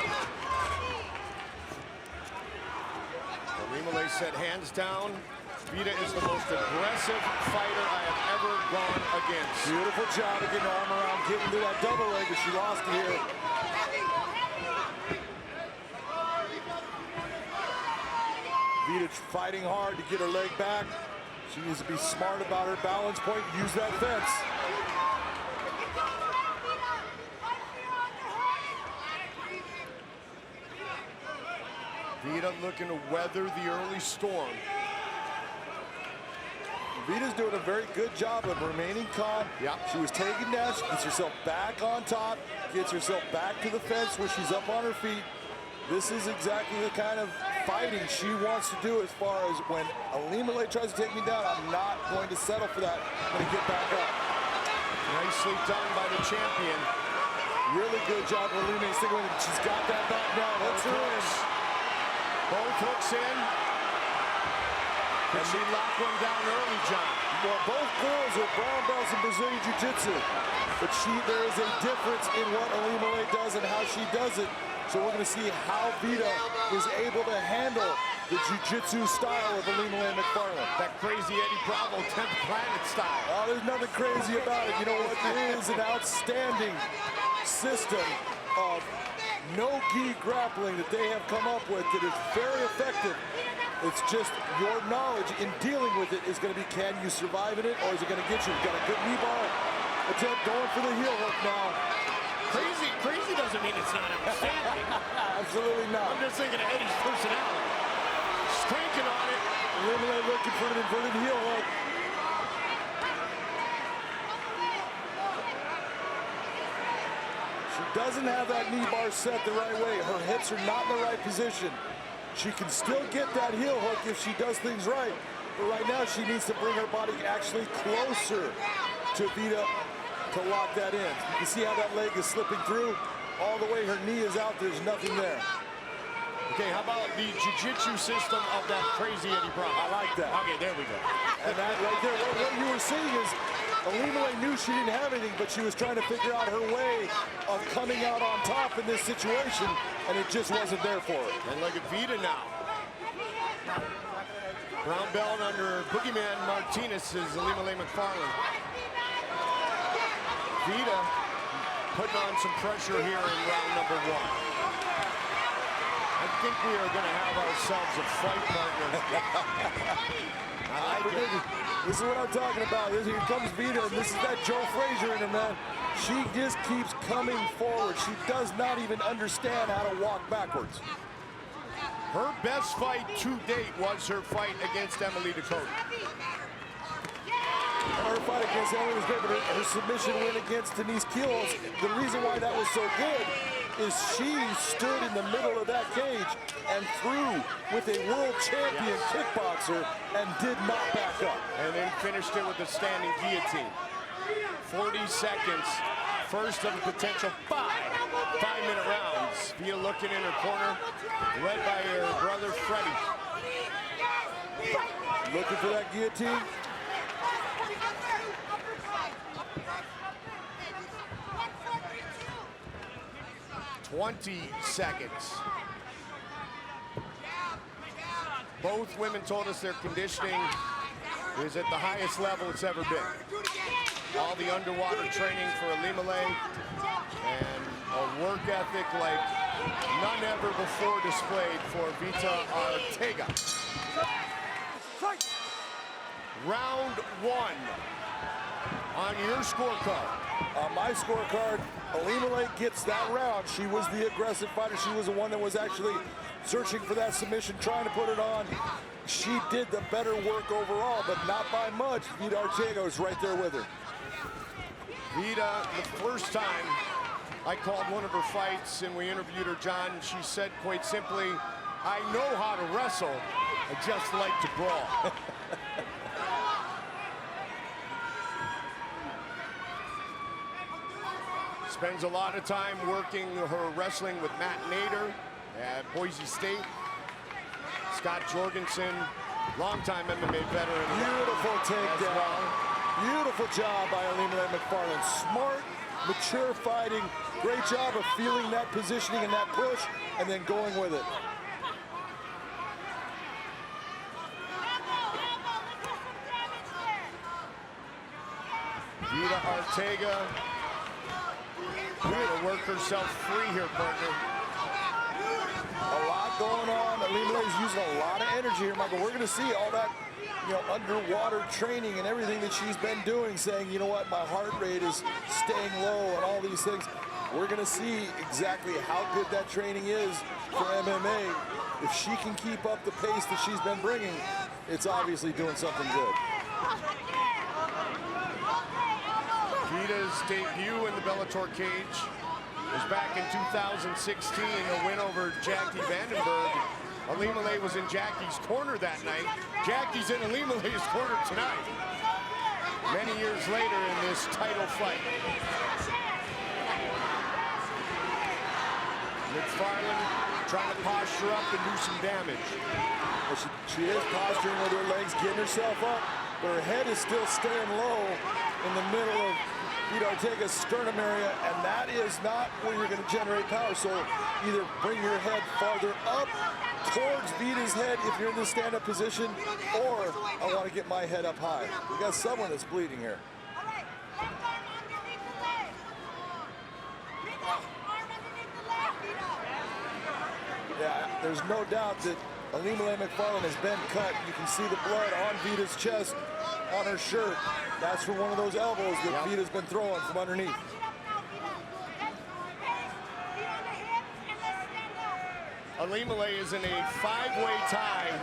Ilima-Lei said hands down, Vita is the most aggressive fighter I have ever gone against. Beautiful job of getting her arm around, getting to that double leg, but she lost it here. Vita fighting hard to get her leg back. She needs to be smart about her balance point, use that fence. Vita looking to weather the early storm. Vita's doing a very good job of remaining calm. Yep. She was taken down, she gets herself back on top, gets herself back to the fence where she's up on her feet. This is exactly the kind of fighting she wants to do as far as when Ilima-Lei tries to take me down, I'm not going to settle for that. I'm going to get back up. Nicely done by the champion. Really good job of eliminating Stingway. She's got that knockdown. Hooks her in. Both hooks in. Can she lock one down early, John? Well, both girls are brown belts in Brazilian Jiu-Jitsu. But there is a difference in what Alimale does and how she does it. So we're going to see how Vita is able to handle the Jiu-Jitsu style of Alimale Macfarlane. That crazy Eddie Bravo 10th Planet style. Oh, there's nothing crazy about it. You know what? It is an outstanding system of no-gi grappling that they have come up with that is very effective. It's just your knowledge in dealing with it is going to be, can you survive in it, or is it going to get you? Got a good knee bar attempt going for the heel hook now. Crazy doesn't mean it's not outstanding. Absolutely not. I'm just thinking of Eddie's personality. He's cranking on it. Alimale looking for an inverted heel hook. She doesn't have that knee bar set the right way. Her hips are not in the right position. She can still get that heel hook if she does things right. But right now, she needs to bring her body actually closer to Vita to lock that in. You can see how that leg is slipping through. All the way her knee is out, there's nothing there. Okay, how about the jiu-jitsu system of that crazy Eddie Bravo? I like that. Okay, there we go. And that right there, what you were seeing is Alimale knew she didn't have anything, but she was trying to figure out her way of coming out on top in this situation, and it just wasn't there for her. And look at Vita now. Brown belt under Boogeyman Martinez is Alimale Macfarlane. Vita putting on some pressure here in round number 1. I think we are going to have ourselves a fight partner. I like it. This is what I'm talking about. Here comes Vita, and this is that Joe Frazier in her, man. She just keeps coming forward. She does not even understand how to walk backwards. Her best fight to date was her fight against Emily Dakota. Her fight against Emily was great, but her submission win against Denise Keels. The reason why that was so good is she stood in the middle of that cage and threw with a world champion kickboxer and did not back up. And then finished it with a standing guillotine. 40 seconds, first of a potential 5-minute rounds. Vita looking in her corner, led by her brother Freddie. Looking for that guillotine. 20 seconds. Both women told us their conditioning is at the highest level it's ever been. All the underwater training for Alimale and a work ethic like none ever before displayed for Vita Arteaga. Round 1 on your scorecard. On my scorecard, Alimale gets that round. She was the aggressive fighter. She was the one that was actually searching for that submission, trying to put it on. She did the better work overall, but not by much. Vita Arteaga was right there with her. Vita, the first time I called one of her fights and we interviewed her, John, she said quite simply, I know how to wrestle, I just like to brawl. Spends a lot of time working her wrestling with Matt Nader at Boise State. Scott Jorgensen, longtime MMA veteran. Beautiful takedown. Well. Beautiful job by Alimale Macfarlane. Smart, mature fighting. Great job of feeling that positioning and that push and then going with it. Vita Arteaga going to work herself free here, partner. A lot going on. Alimale's using a lot of energy here, Michael. We're going to see all that, underwater training and everything that she's been doing, saying, you know what, my heart rate is staying low and all these things. We're going to see exactly how good that training is for MMA. If she can keep up the pace that she's been bringing, it's obviously doing something good. Vita's debut in the Bellator cage was back in 2016, a win over Jackie Vandenberg. Alimale was in Jackie's corner that night. Jackie's in Alimale's corner tonight. Many years later in this title fight. McFarlane trying to posture up and do some damage. Well, she is posturing with her legs, getting herself up, but her head is still staying low in the middle of Arteaga's sternum area, and that is not where you're going to generate power. So either bring your head farther up towards Vita's head if you're in the stand-up position, or I want to get my head up high. We got someone that's bleeding here. Yeah, there's no doubt that Ilima-Lei Macfarlane has been cut. You can see the blood on Vita's chest, on her shirt. That's from one of those elbows that Vita's been throwing from underneath. Ilima-Lei is in a 5-way tie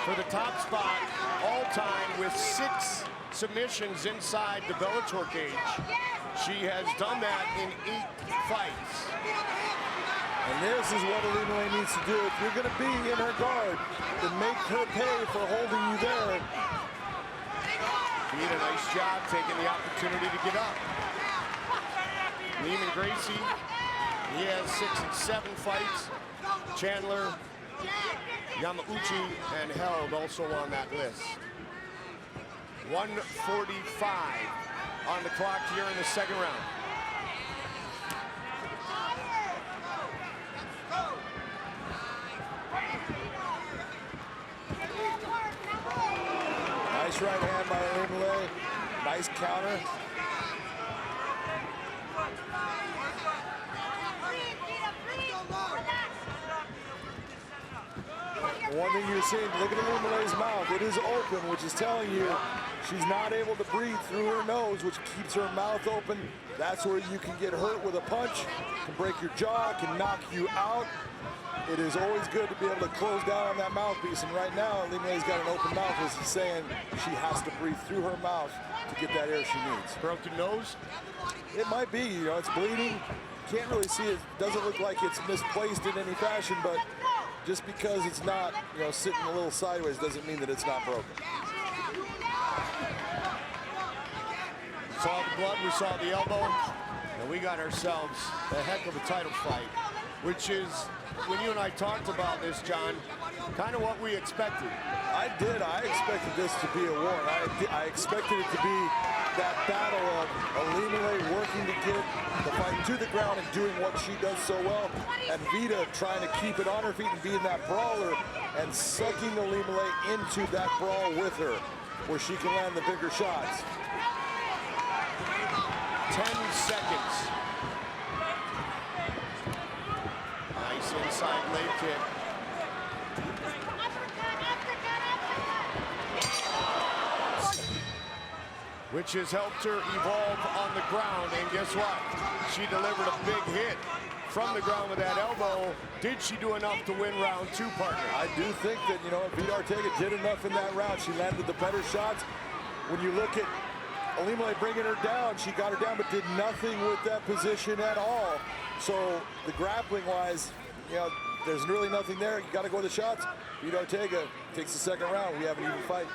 for the top spot all time with 6 submissions inside the Bellator cage. She has done that in 8 fights. And this is what Ilima-Lei needs to do. If you're going to be in her guard, then make her pay for holding you there. Did a nice job taking the opportunity to get up. Lehman Gracie, he has 6 and 7 fights. Chandler, Yamauchi, and Held also on that list. 1:45 on the clock here in the second round. Nice right hand by Ilima-Lei. Nice counter. One thing you're seeing, look at Ilima-Lei's mouth. It is open, which is telling you she's not able to breathe through her nose, which keeps her mouth open. That's where you can get hurt with a punch, can break your jaw, can knock you out. It is always good to be able to close down on that mouthpiece, and right now, Ilima-Lei's got an open mouth, as he's saying she has to breathe through her mouth to get that air she needs. Broken nose? It might be, you know, it's bleeding. Can't really see it. Doesn't look like it's misplaced in any fashion, but just because it's not, you know, sitting a little sideways doesn't mean that it's not broken. Saw the blood, we saw the elbow, and we got ourselves a heck of a title fight, which is, when you and I talked about this, John, kind of what we expected. I did. I expected this to be a war. I expected it to be that battle of Ilima-Lei working to get the fight to the ground and doing what she does so well, and Vita trying to keep it on her feet and being that brawler and sucking Ilima-Lei into that brawl with her, where she can land the bigger shots. 10 seconds. Nice inside leg kick. Which has helped her evolve on the ground, and guess what? She delivered a big hit from the ground with that elbow. Did she do enough to win round 2, partner? I do think that, you know, Vita Arteaga did enough in that round. She landed the better shots. When you look at Ilima-Lei bringing her down, she got her down, but did nothing with that position at all. So the grappling-wise, you know, there's really nothing there. You got to go with the shots. Vita Arteaga takes the second round. We have an even fight.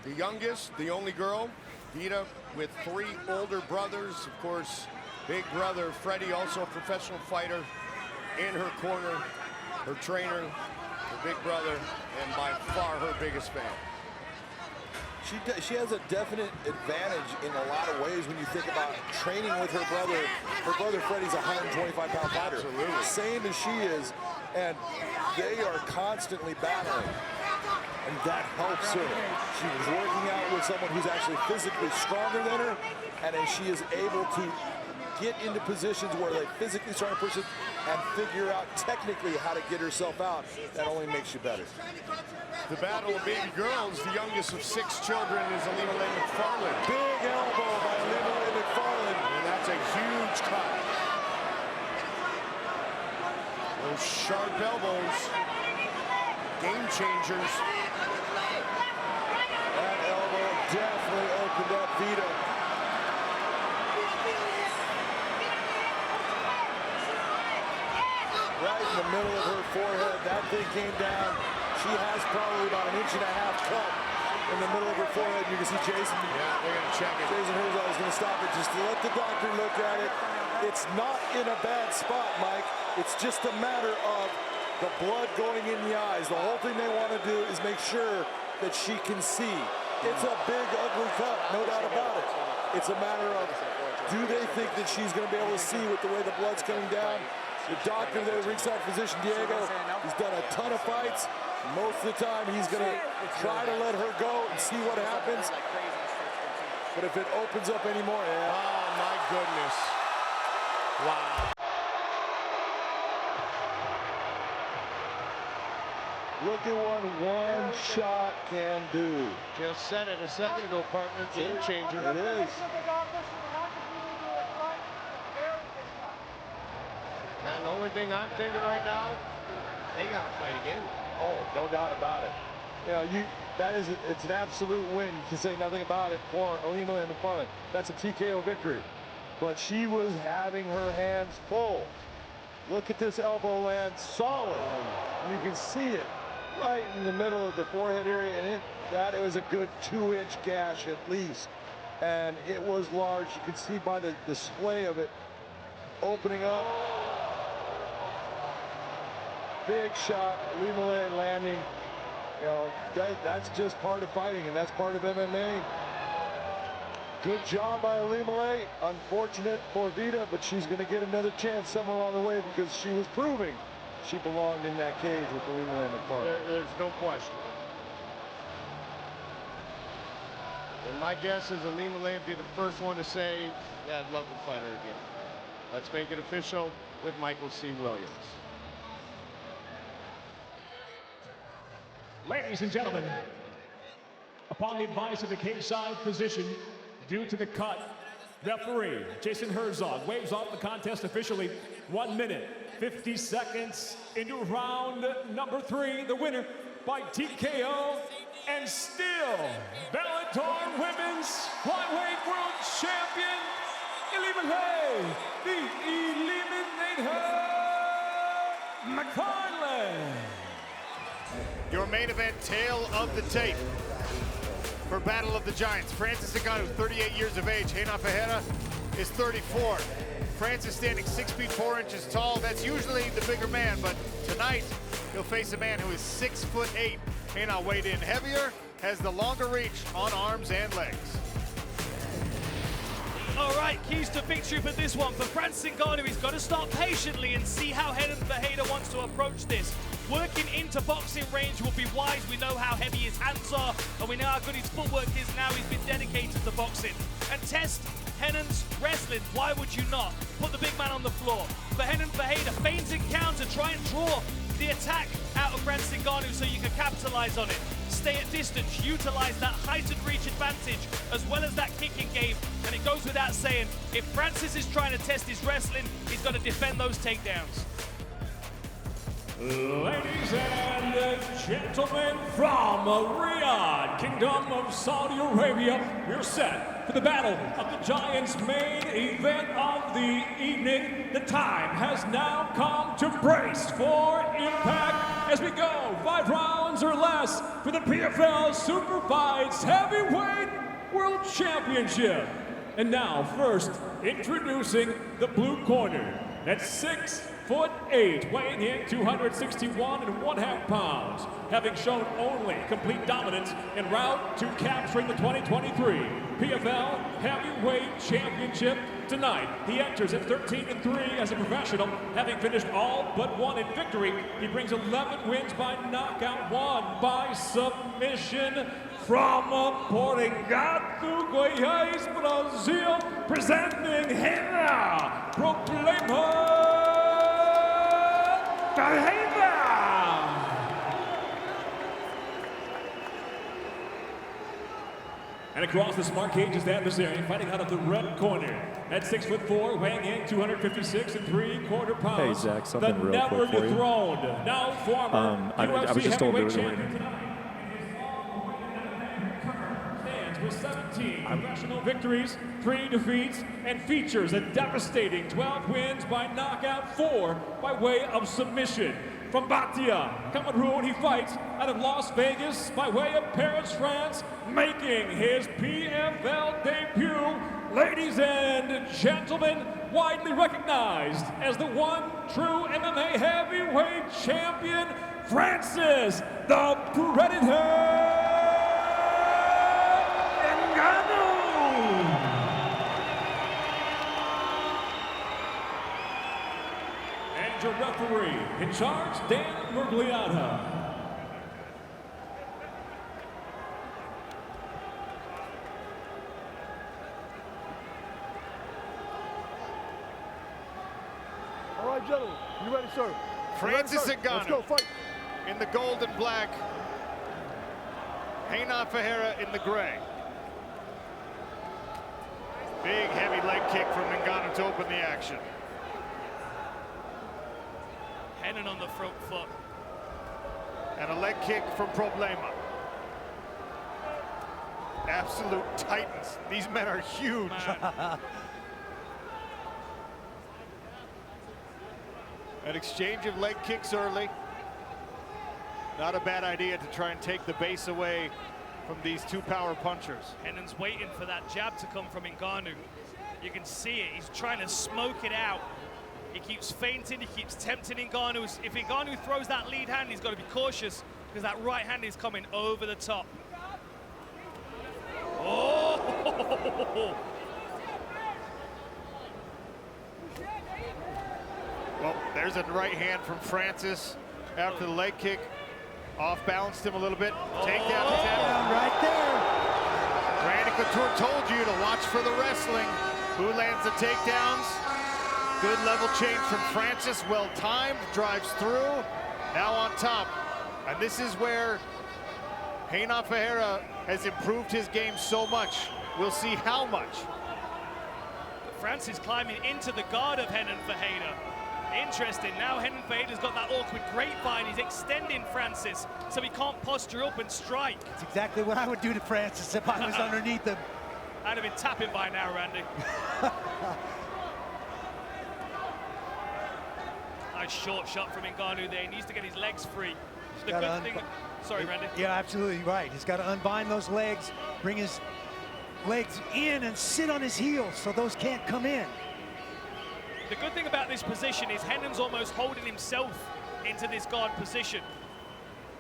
The youngest, the only girl, Vita, with 3 older brothers. Of course, big brother Freddie, also a professional fighter, in her corner, her trainer, her big brother, and by far her biggest fan. She has a definite advantage in a lot of ways when you think about training with her brother. Her brother Freddie's a 125-pound fighter. Absolutely. Same as she is, and they are constantly battling. And that helps her. She was working out with someone who's actually physically stronger than her, and then she is able to get into positions where they physically stronger person and figure out technically how to get herself out. That only makes you better. The battle of baby girls, the youngest of 6 children, is Ilima-Lei Macfarlane. Big elbow by Ilima-Lei Macfarlane. And that's a huge cut. Those sharp elbows, game changers. That elbow definitely opened up Vita. Right in the middle of her forehead, that thing came down. She has probably about 1.5 inches cut in the middle of her forehead. You can see Jason. Yeah, they're going to check it. Jason Herzog is going to stop it. Just to let the doctor look at it. It's not in a bad spot, Mike. It's just a matter of the blood going in the eyes. The whole thing they want to do is make sure that she can see. It's a big, ugly cut, no doubt about it. It's a matter of, do they think that she's going to be able to see with the way the blood's coming down? The doctor there, ringside physician Diego, he's done a ton of fights. Most of the time, he's going to try to let her go and see what happens. But if it opens up anymore, yeah. Oh, my goodness. Wow. Look at what one shot can do. Just said it a second ago, partner. Game changer. It is. And the only thing I'm thinking right now, they got to fight again. Oh, no doubt about it. You know, it's an absolute win. You can say nothing about it for Alima and Macfarlane. That's a TKO victory. But she was having her hands full. Look at this elbow land, solid. And you can see it right in the middle of the forehead area, and it was a good 2-inch gash at least. And it was large. You can see by the display of it opening up. Big shot, Limale landing. You know, that's just part of fighting, and that's part of MMA. Good job by Limale. Unfortunate for Vida, but she's going to get another chance somewhere along the way because she was proving she belonged in that cage with Limale and Macfarlane. There's no question. And my guess is Alima Lane would be the first one to say, yeah, I'd love to fight her again. Let's make it official with Michael C. Williams. Ladies and gentlemen, upon the advice of the cage-side physician, due to the cut, referee Jason Herzog waves off the contest officially. 1 minute, 50 seconds into round number 3. The winner by TKO and still Bellator Women's Flyweight World Champion, Eliminate the Eliminator Macfarlane. Your main event, tail of the tape for Battle of the Giants. Francis Ngannou, 38 years of age. Reina Ferreira is 34. Francis standing 6 feet 4 inches tall. That's usually the bigger man, but tonight he'll face a man who is 6 foot 8. Reina weighed in heavier, has the longer reach on arms and legs. All right, keys to victory for this one. For Francis Ngannou, he's got to start patiently and see how Ferreira wants to approach this. Working into boxing range will be wise. We know how heavy his hands are, and we know how good his footwork is now. He's been dedicated to boxing. And test Henon's wrestling. Why would you not? Put the big man on the floor. For Ferreira, feinting counter, try and draw the attack out of Francis Ngannou so you can capitalize on it. Stay at distance, utilize that heightened reach advantage as well as that kicking game. And it goes without saying, if Francis is trying to test his wrestling, he's got to defend those takedowns. Ladies and gentlemen, from Riyadh, Kingdom of Saudi Arabia, we're set for the Battle of the Giants main event of the evening. The time has now come to brace for impact as we go 5 rounds or less for the PFL Super Fights Heavyweight World Championship. And now, first, introducing the blue corner at 6'8", weighing in 261.5 pounds, having shown only complete dominance en route to capturing the 2023 PFL Heavyweight Championship tonight. He enters at 13-3 as a professional, having finished all but 1 in victory. He brings 11 wins by knockout, 1 by submission. From Portugal, Goiás, Brazil, presenting Reina Ferreira. And across the smart cage is the adversary, fighting out of the red corner at 6'4", weighing in 256.75 pounds. Hey Zach, something the real quick for you. never-dethroned, now former I was just told to heavyweight do it champion tonight. Stands with 17 professional victories, 3 defeats, and features a devastating 12 wins by knockout, 4 by way of submission. from Batia, Cameroon, he fights out of Las Vegas by way of Paris, France, making his PFL debut, ladies and gentlemen, widely recognized as the one true MMA heavyweight champion, Francis the Predator Ngannou! And your referee in charge, Dan Murgliata. All right, gentlemen, you ready, sir? Francis Ngannou. Let's go, Ngannou fight. in the gold and black. Reina Ferreira in the gray. Big heavy leg kick from Ngannou to open the action. Hennen on the front foot. And a leg kick from Problema. Absolute titans. These men are huge. An exchange of leg kicks early. Not a bad idea to try and take the base away from these two power punchers. Hennen's waiting for that jab to come from Ngannou. You can see it. He's trying to smoke it out. He keeps feinting. He keeps tempting Ngannou. If Ngannou throws that lead hand, he's got to be cautious because that right hand is coming over the top. Oh! Well, there's a right hand from Francis after the leg kick. Off-balanced him a little bit. Takedown attempt. Right there. Randy Couture told you to watch for the wrestling. Who lands the takedowns? Good level change from Francis. Well timed. Drives through. Now on top. And this is where Reina Ferreira has improved his game so much. We'll see how much. Francis climbing into the guard of Reina Ferreira. Interesting. Now Reina Ferreira's got that awkward grapevine. He's extending Francis so he can't posture up and strike. That's exactly what I would do to Francis if I was underneath him. I'd have been tapping by now, Randy. Nice short shot from Ngannou there. He needs to get his legs free. The good thing. Sorry, Randy. Yeah, absolutely right. He's got to unbind those legs, bring his legs in and sit on his heels so those can't come in. The good thing about this position is Hennen's almost holding himself into this guard position.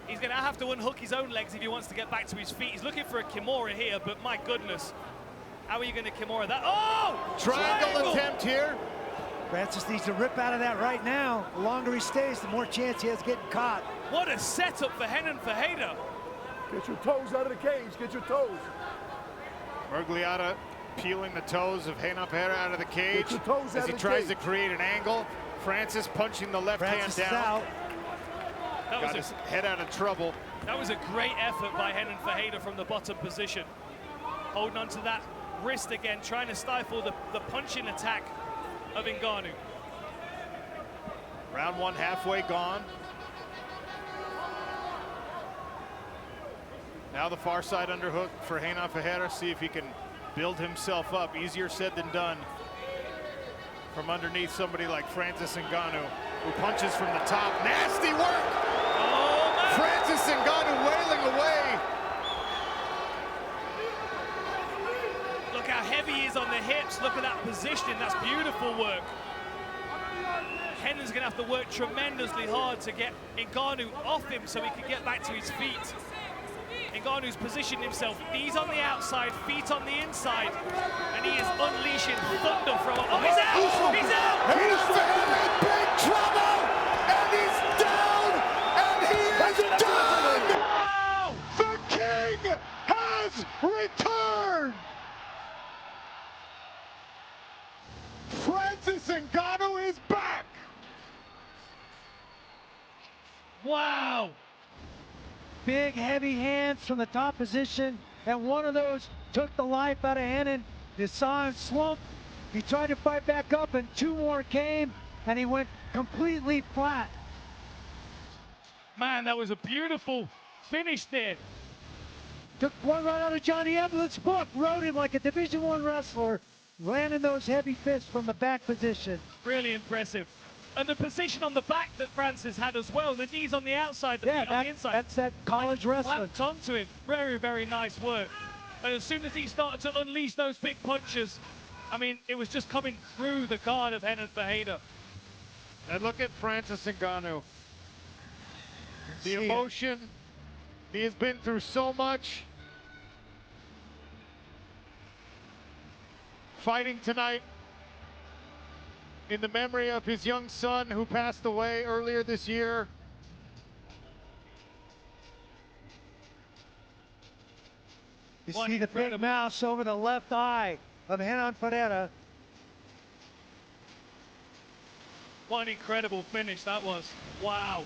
He's going to have to unhook his own legs if he wants to get back to his feet. He's looking for a Kimura here, but my goodness. How are you going to Kimura that? Oh! Triangle attempt here. Francis needs to rip out of that right now. The longer he stays, the more chance he has of getting caught. What a setup for Reina Ferreira. Get your toes out of the cage. Get your toes. Murgliata peeling the toes of Reina Ferreira out of the cage as he tries to create an angle. Francis punching the left hand down. Got his head out of trouble. That was a great effort by Reina Ferreira from the bottom position. Holding on to that wrist again, trying to stifle the punching attack of Ngannou. Round one halfway gone. Now the far side underhook for Reina Ferreira. See if he can build himself up. Easier said than done from underneath somebody like Francis Ngannou, who punches from the top. Nasty work! Oh, man. Francis Ngannou wailing away. Look how heavy he is on the hips. Look at that positioning. That's beautiful work. Hennen's going to have to work tremendously hard to get Ngannou off him so he can get back to his feet. Ngannou's positioned himself, knees on the outside, feet on the inside, and he is unleashing thunder from up. Oh, he's out! He's out! He's in big trouble! And he's down! And he is done! Wow! The king has returned! Francis Ngannou is back! Wow! Big, heavy hands from the top position, and one of those took the life out of Hennen. You saw him slump. He tried to fight back up, and two more came, and he went completely flat. Man, that was a beautiful finish there. Took one right out of Johnny Evelyn's book, rode him like a Division I wrestler, landing those heavy fists from the back position. Really impressive. And the position on the back that Francis had as well, the knees on the outside, the feet on the inside. That's that college wrestling. Clapped onto him. Very, very nice work. And as soon as he started to unleash those big punches, I mean, it was just coming through the guard of Renan Ferreira. And look at Francis Ngannou. The emotion. He has been through so much. Fighting tonight in the memory of his young son who passed away earlier this year. You see the big mouse over the left eye of Renan Ferreira. What an incredible finish that was. Wow.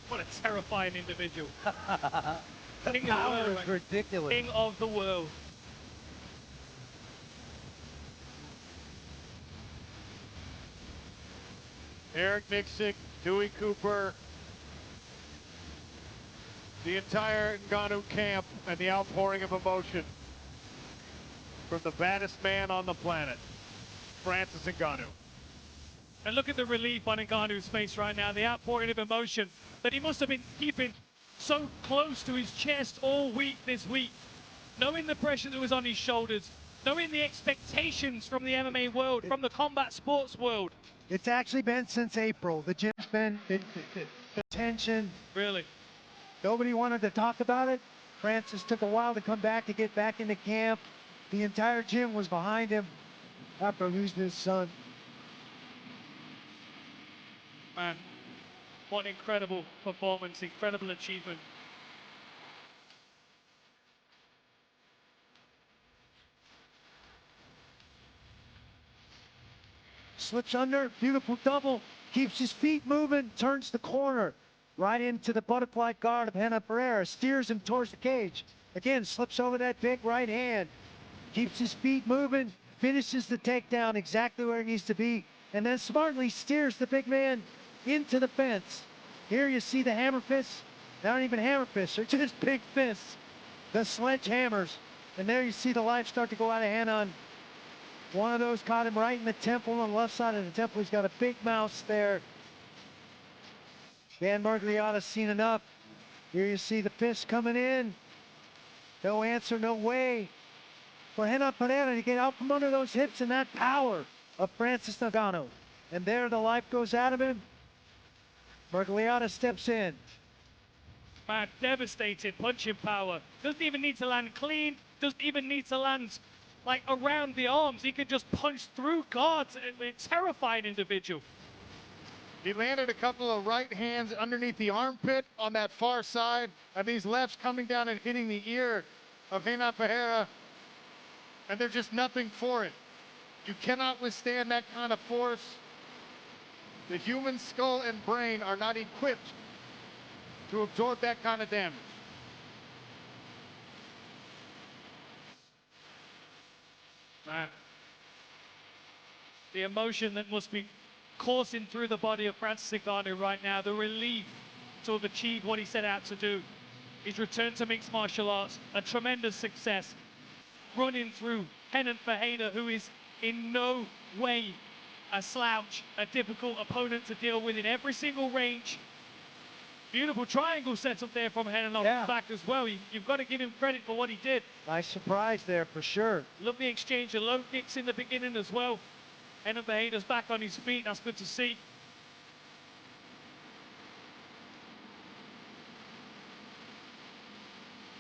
What a terrifying individual. King of the world. Ridiculous. King of the world. Eric Nixick, Dewey Cooper, the entire Ngannou camp, and the outpouring of emotion from the baddest man on the planet, Francis Ngannou. And look at the relief on Ngannou's face right now, the outpouring of emotion that he must have been keeping so close to his chest all week this week, knowing the pressure that was on his shoulders, knowing the expectations from the MMA world, from the combat sports world. It's actually been since April. The gym's been the tension. Really? Nobody wanted to talk about it. Francis took a while to come back, to get back into camp. The entire gym was behind him after losing his son. Man, what an incredible performance, incredible achievement. Slips under, beautiful double, keeps his feet moving, turns the corner, right into the butterfly guard of Renan Ferreira, steers him towards the cage. Again, slips over that big right hand, keeps his feet moving, finishes the takedown exactly where it needs to be, and then smartly steers the big man into the fence. Here you see the hammer fists. They aren't even hammer fists, they're just big fists. The sledgehammers. And there you see the life start to go out of hand on. One of those caught him right in the temple, on the left side of the temple. He's got a big mouse there. Dan Margliotta's seen enough. Here you see the fist coming in. No answer, no way for Renan Ferreira to get out from under those hips and that power of Francis Ngannou. And there the life goes out of him. Margliotta steps in. Man, devastating punching power. Doesn't even need to land clean. Doesn't even need to land like around the arms. He can just punch through guards. A terrifying individual. He landed a couple of right hands underneath the armpit on that far side, and these lefts coming down and hitting the ear of Renan Ferreira, and there's just nothing for it. You cannot withstand that kind of force. The human skull and brain are not equipped to absorb that kind of damage. Man, the emotion that must be coursing through the body of Francis Ngannou right now, the relief to have achieved what he set out to do, his return to mixed martial arts, a tremendous success, running through Renan Ferreira, who is in no way a slouch, a difficult opponent to deal with in every single range. Beautiful triangle set up there from Renan off the back as well. You've got to give him credit for what he did. Nice surprise there for sure. Lovely exchange of low kicks in the beginning as well. Renan Ferreira's back on his feet. That's good to see.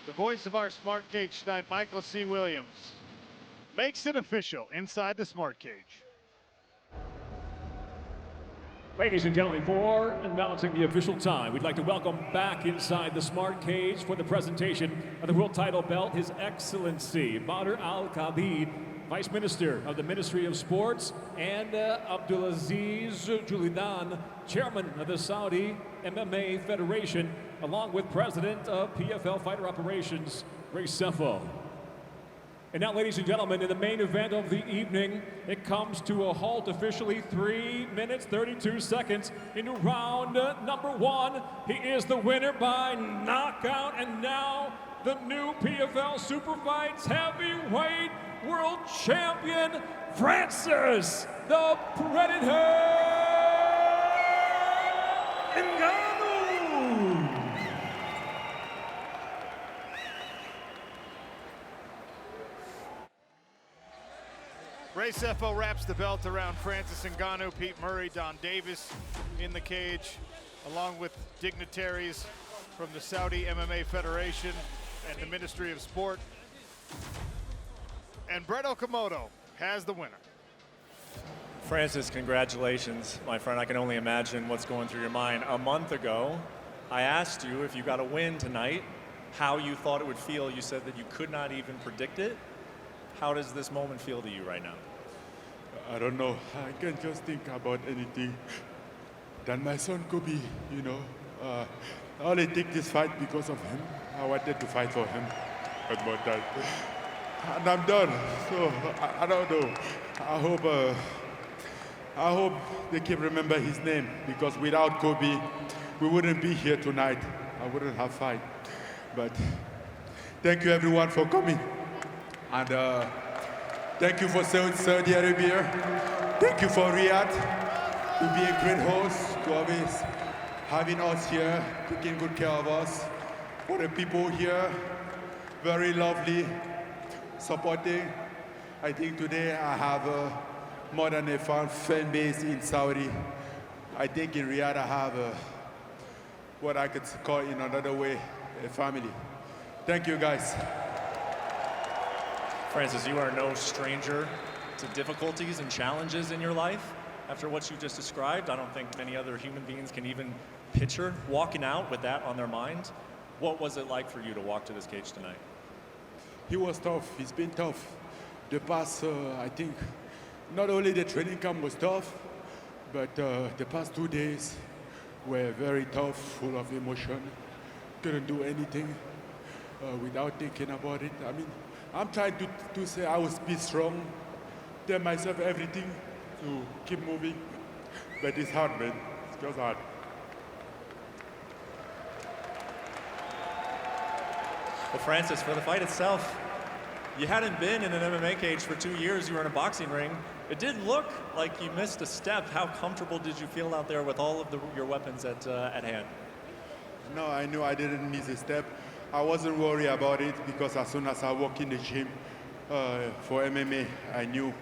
The voice of our Smart Cage tonight, Michael C. Williams, makes it official inside the Smart Cage. Ladies and gentlemen, for announcing the official time, we'd like to welcome back inside the Smart Cage for the presentation of the world title belt, His Excellency Badr Al-Qadi, Vice Minister of the Ministry of Sports, and Abdulaziz Julidan, Chairman of the Saudi MMA Federation, along with President of PFL Fighter Operations, Ray Sefo. And now, ladies and gentlemen, in the main event of the evening, it comes to a halt officially 3 minutes, 32 seconds into round number one. He is the winner by knockout, and now the new PFL Super Fights heavyweight world champion, Francis the Predator Ngannou. Race FO wraps the belt around Francis Ngannou, Pete Murray, Don Davis in the cage, along with dignitaries from the Saudi MMA Federation and the Ministry of Sport. And Brett Okamoto has the winner. Francis, congratulations, my friend. I can only imagine what's going through your mind. A month ago, I asked you if you got a win tonight, how you thought it would feel. You said that you could not even predict it. How does this moment feel to you right now? I don't know. I can just think about anything. That my son could be, you know. I only take this fight because of him. I wanted to fight for him. But that. And I'm done. So I don't know. I hope they can remember his name, because without Kobe, we wouldn't be here tonight. I wouldn't have fight. But thank you everyone for coming. And thank you for Saudi Arabia. Thank you for Riyadh to be a great host, to always having us here, taking good care of us. For the people here, very lovely, supporting. I think today I have more than a fan base in Saudi. I think in Riyadh I have what I could call in another way, a family. Thank you guys. Francis, you are no stranger to difficulties and challenges in your life. After what you just described, I don't think many other human beings can even picture walking out with that on their mind. What was it like for you to walk to this cage tonight? He was tough. He's been tough. The past, I think, not only the training camp was tough, but the past 2 days were very tough, full of emotion. Couldn't do anything without thinking about it. I mean, I'm trying to say I was be strong, tell myself everything to keep moving, but it's hard, man. It's just hard. Well, Francis, for the fight itself, you hadn't been in an MMA cage for 2 years. You were in a boxing ring. It did look like you missed a step. How comfortable did you feel out there with all of your weapons at hand? No, I knew I didn't miss a step. I wasn't worried about it, because as soon as I walked in the gym for MMA, I knew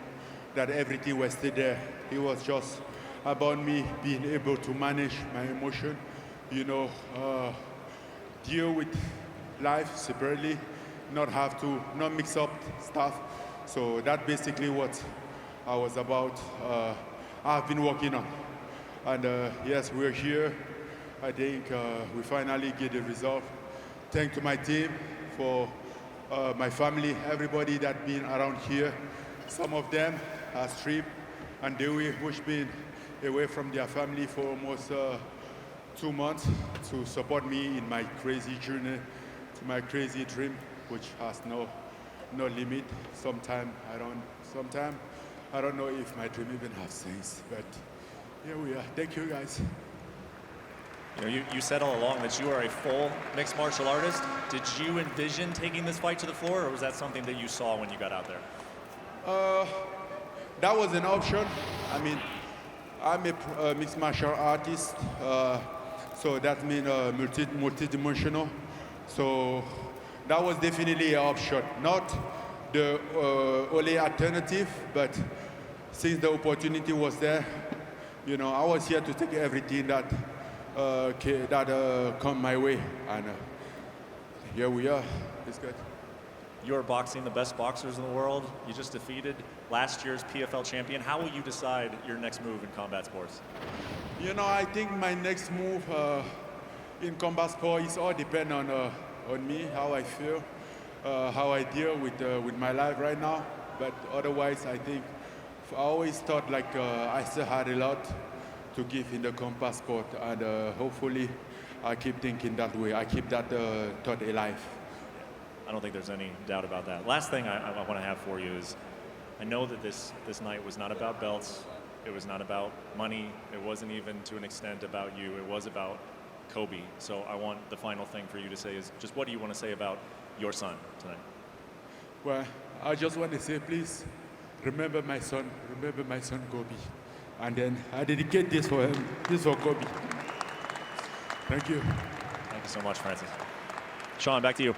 that everything was still there. It was just about me being able to manage my emotion, you know, deal with life separately, not mix up stuff. So that's basically what I was about. I've been working on. And yes, we're here. I think we finally get the result. Thanks to my team, for my family, everybody that been around here. Some of them are stripped, and they which been away from their family for almost 2 months to support me in my crazy journey, to my crazy dream, which has no limit. Sometimes I don't know if my dream even has sense, but here we are. Thank you, guys. You know, you said all along that you are a full mixed martial artist. Did you envision taking this fight to the floor, or was that something that you saw when you got out there? That was an option. I mean, I'm a mixed martial artist, so that means multi-dimensional. So that was definitely an option. Not the only alternative, but since the opportunity was there, you know, I was here to take everything that come my way, and here we are. It's good. You're boxing the best boxers in the world. You just defeated last year's PFL champion. How will you decide your next move in combat sports? You know, I think my next move in combat sport is all depend on me, how I feel, how I deal with my life right now. But otherwise, I think I always thought like I still had a lot to give in the combat sport, and hopefully I keep thinking that way. I keep that thought alive. I don't think there's any doubt about that. Last thing I want to have for you is, I know that this night was not about belts. It was not about money. It wasn't even to an extent about you. It was about Kobe. So I want the final thing for you to say is just what do you want to say about your son tonight? Well, I just want to say, please, remember my son Kobe. And then I dedicate this for him, this for Kobe. Thank you. Thank you so much, Francis. Sean, back to you.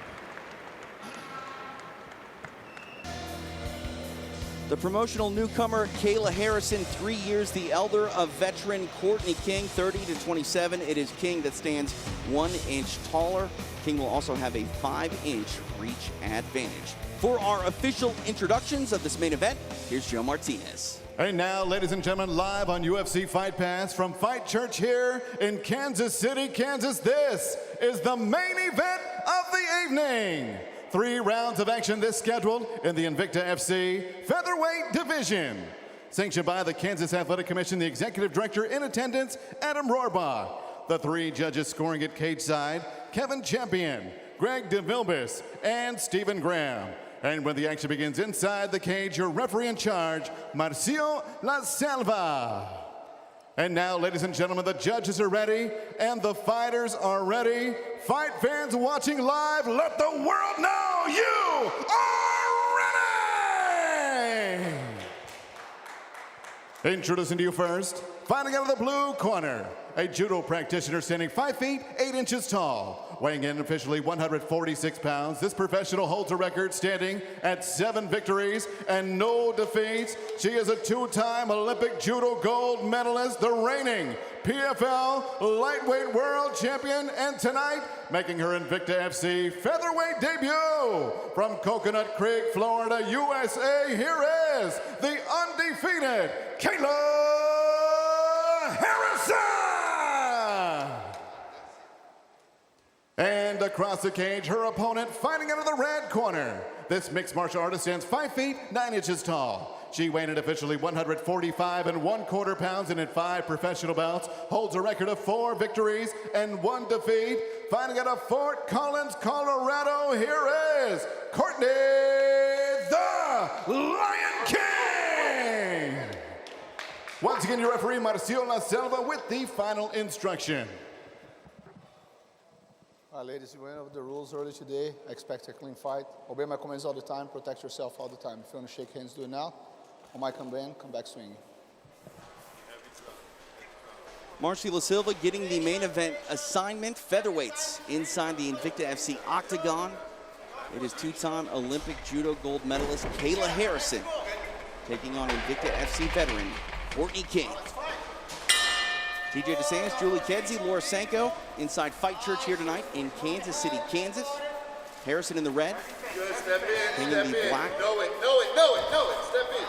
The promotional newcomer, Kayla Harrison, 3 years the elder of veteran Courtney King, 30-27. It is King that stands 1 inch taller. King will also have a 5-inch reach advantage. For our official introductions of this main event, here's Joe Martinez. And now, ladies and gentlemen, live on UFC Fight Pass from Fight Church here in Kansas City, Kansas, this is the main event of the evening. 3 rounds of action this scheduled in the Invicta FC featherweight division. Sanctioned by the Kansas Athletic Commission, the executive director in attendance, Adam Rohrbach. The 3 judges scoring at cage side, Kevin Champion, Greg DeVilbiss, and Stephen Graham. And when the action begins inside the cage, your referee in charge, Marcio La Selva. And now, ladies and gentlemen, the judges are ready and the fighters are ready. Fight fans watching live, let the world know you are ready! Introducing to you first, fighting out of the blue corner, a judo practitioner standing 5 feet 8 inches tall. Weighing in officially 146 pounds, this professional holds a record standing at 7 victories and no defeats. She is a 2-time Olympic judo gold medalist, the reigning PFL lightweight world champion, and tonight, making her Invicta FC featherweight debut from Coconut Creek, Florida, USA, here is the undefeated Kayla Harrison! And across the cage, her opponent fighting out of the red corner. This mixed martial artist stands 5 feet 9 inches tall. She weighed in officially 145 1/4 pounds and in 5 professional bouts, holds a record of 4 victories and 1 defeat. Fighting out of Fort Collins, Colorado, here is Courtney the Lion King! Once again, your referee, Marcio La Selva, with the final instruction. Ladies, you went over the rules early today. I expect a clean fight. Obey my commands all the time. Protect yourself all the time. If you want to shake hands, do it now. On my command, come back swinging. Marcio La Selva getting the main event assignment, featherweights inside the Invicta FC octagon. It is 2-time Olympic judo gold medalist Kayla Harrison taking on Invicta FC veteran Courtney King. TJ DeSantis, Julie Kedzie, Laura Sanko inside Fight Church here tonight in Kansas City, Kansas. Harrison in the red. Good, step in, King step in the in. black. Know it, step in.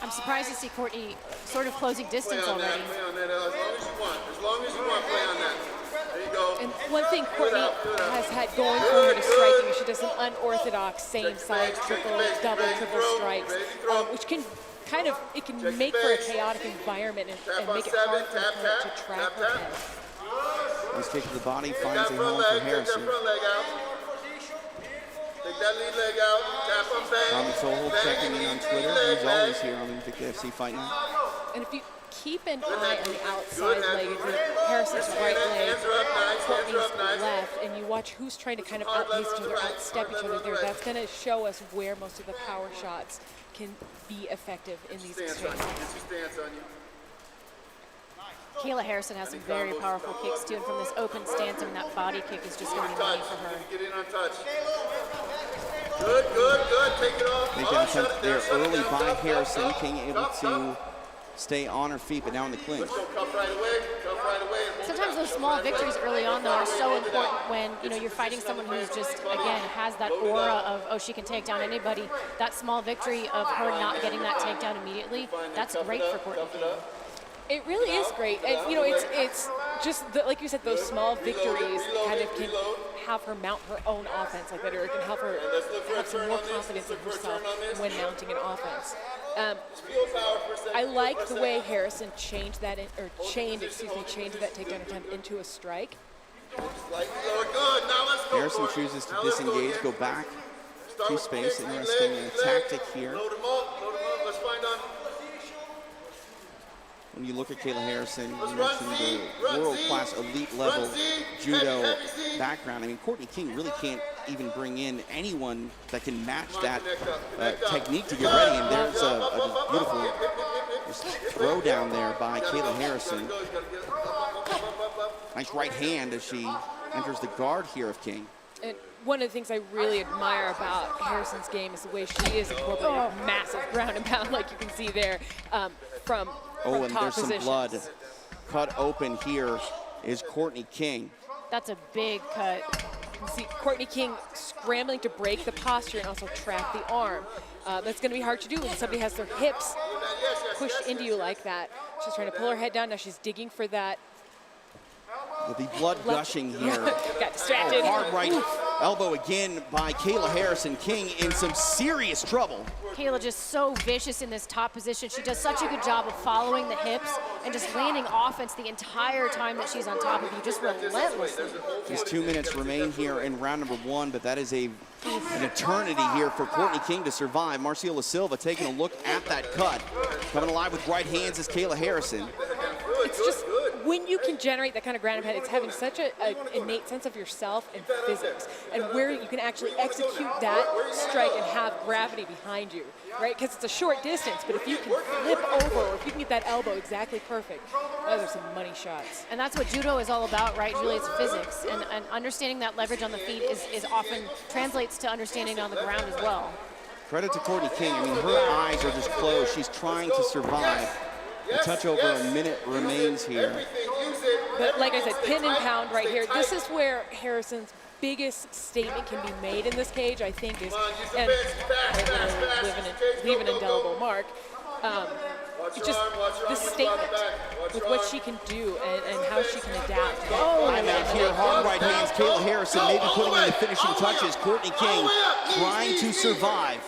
I'm surprised to see Courtney sort of closing distance already. Play on that, as long as you want. As long as you want, play on that. There you go. And one thing Courtney has had going for her to striking, she does an unorthodox same-side triple, double, triple strikes, which can kind of, it can make for a chaotic environment and make it hard for her to track her head. Nice kick to the body, finds a home for Harrison. Take that lead leg out, tap him back. Tommy Sohol checking in on Twitter. He's always here on Invicta FC Fight Night. And if you keep an eye on the outside leg of Harrison's right leg, Courtney's left, and you watch who's trying to kind of outpace each other, outstep each other there, that's going to show us where most of the power shots can be effective in these exchanges. Kayla Harrison has some very powerful kicks too, and from this open stance, I mean, that body kick is just going to be money for her. Get in on touch. Good, take it off. Big attempt there early by Harrison. King able to stay on her feet, but now in the clinch. Cuff right away. Sometimes those small victories early on, though, are so important when, you know, you're fighting someone who's just, again, has that aura of, oh, she can take down anybody. That small victory of her not getting that takedown immediately, that's great for Courtney King. It really is great, and you know, it's just like you said, those small victories kind of can have her mount her own offense like that, or it can help her have some more confidence in herself when mounting an offense. I like the way Harrison changed that chained that takedown attempt into a strike. Harrison chooses to disengage, go back to space. Interesting tactic here. when you look at Kayla Harrison, you mentioned the world-class elite level judo background. I mean, Courtney King really can't even bring in anyone that can match that technique to get ready. And there's a beautiful throw down there by Kayla Harrison. Nice right hand as she enters the guard here of King. And one of the things I really admire about Harrison's game is the way she is incorporating a massive ground and pound, like you can see there, from and top there's some positions. blood. Cut open here is Courtney King. That's a big cut. You see Courtney King scrambling to break the posture and also track the arm. That's going to be hard to do when somebody has their hips pushed into you like that. She's trying to pull her head down. Now she's digging for that. With the blood gushing here. Got distracted. Hard right elbow again by Kayla Harrison. King in some serious trouble. Kayla just so vicious in this top position. She does such a good job of following the hips and just landing offense the entire time that she's on top of you, just relentlessly. Just 2 minutes remain here in round number 1, but that is an eternity here for Courtney King to survive. Marciola Silva taking a look at that cut. Coming alive with right hands is Kayla Harrison. It's just when you can generate that kind of ground and pound, it's having such an innate sense of yourself and physics, and where you can actually execute that strike and have gravity behind you, right? Because it's a short distance, but if you can flip over, or if you can get that elbow exactly perfect, those are some money shots. And that's what judo is all about, right, Julie? It's physics, and understanding that leverage on the feet is often translates to understanding on the ground as well. Credit to Courtney King. I mean, her eyes are just closed. She's trying to survive. A touch over a minute remains here. But like I said, pin and pound right here. This is where Harrison's biggest statement can be made in this cage, I think, is, and leave an indelible mark. It's just the statement with what she can do and how she can adapt. Timeout here, hard right hands. Kayla Harrison maybe putting in the finishing touches. Courtney King trying to survive.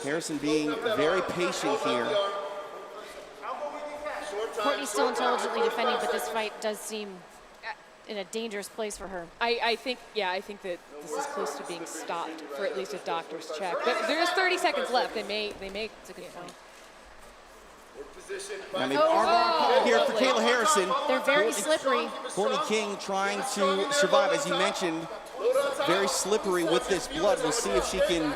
Harrison being very patient here. Courtney's still intelligently defending, but this fight does seem in a dangerous place for her. I think that this is close to being stopped for at least a doctor's check. But there's 30 seconds left. They may. It's a good point. I mean, arm here for Kayla Harrison. They're very slippery. Courtney King trying to survive, as you mentioned. Very slippery with this blood. We'll see if she can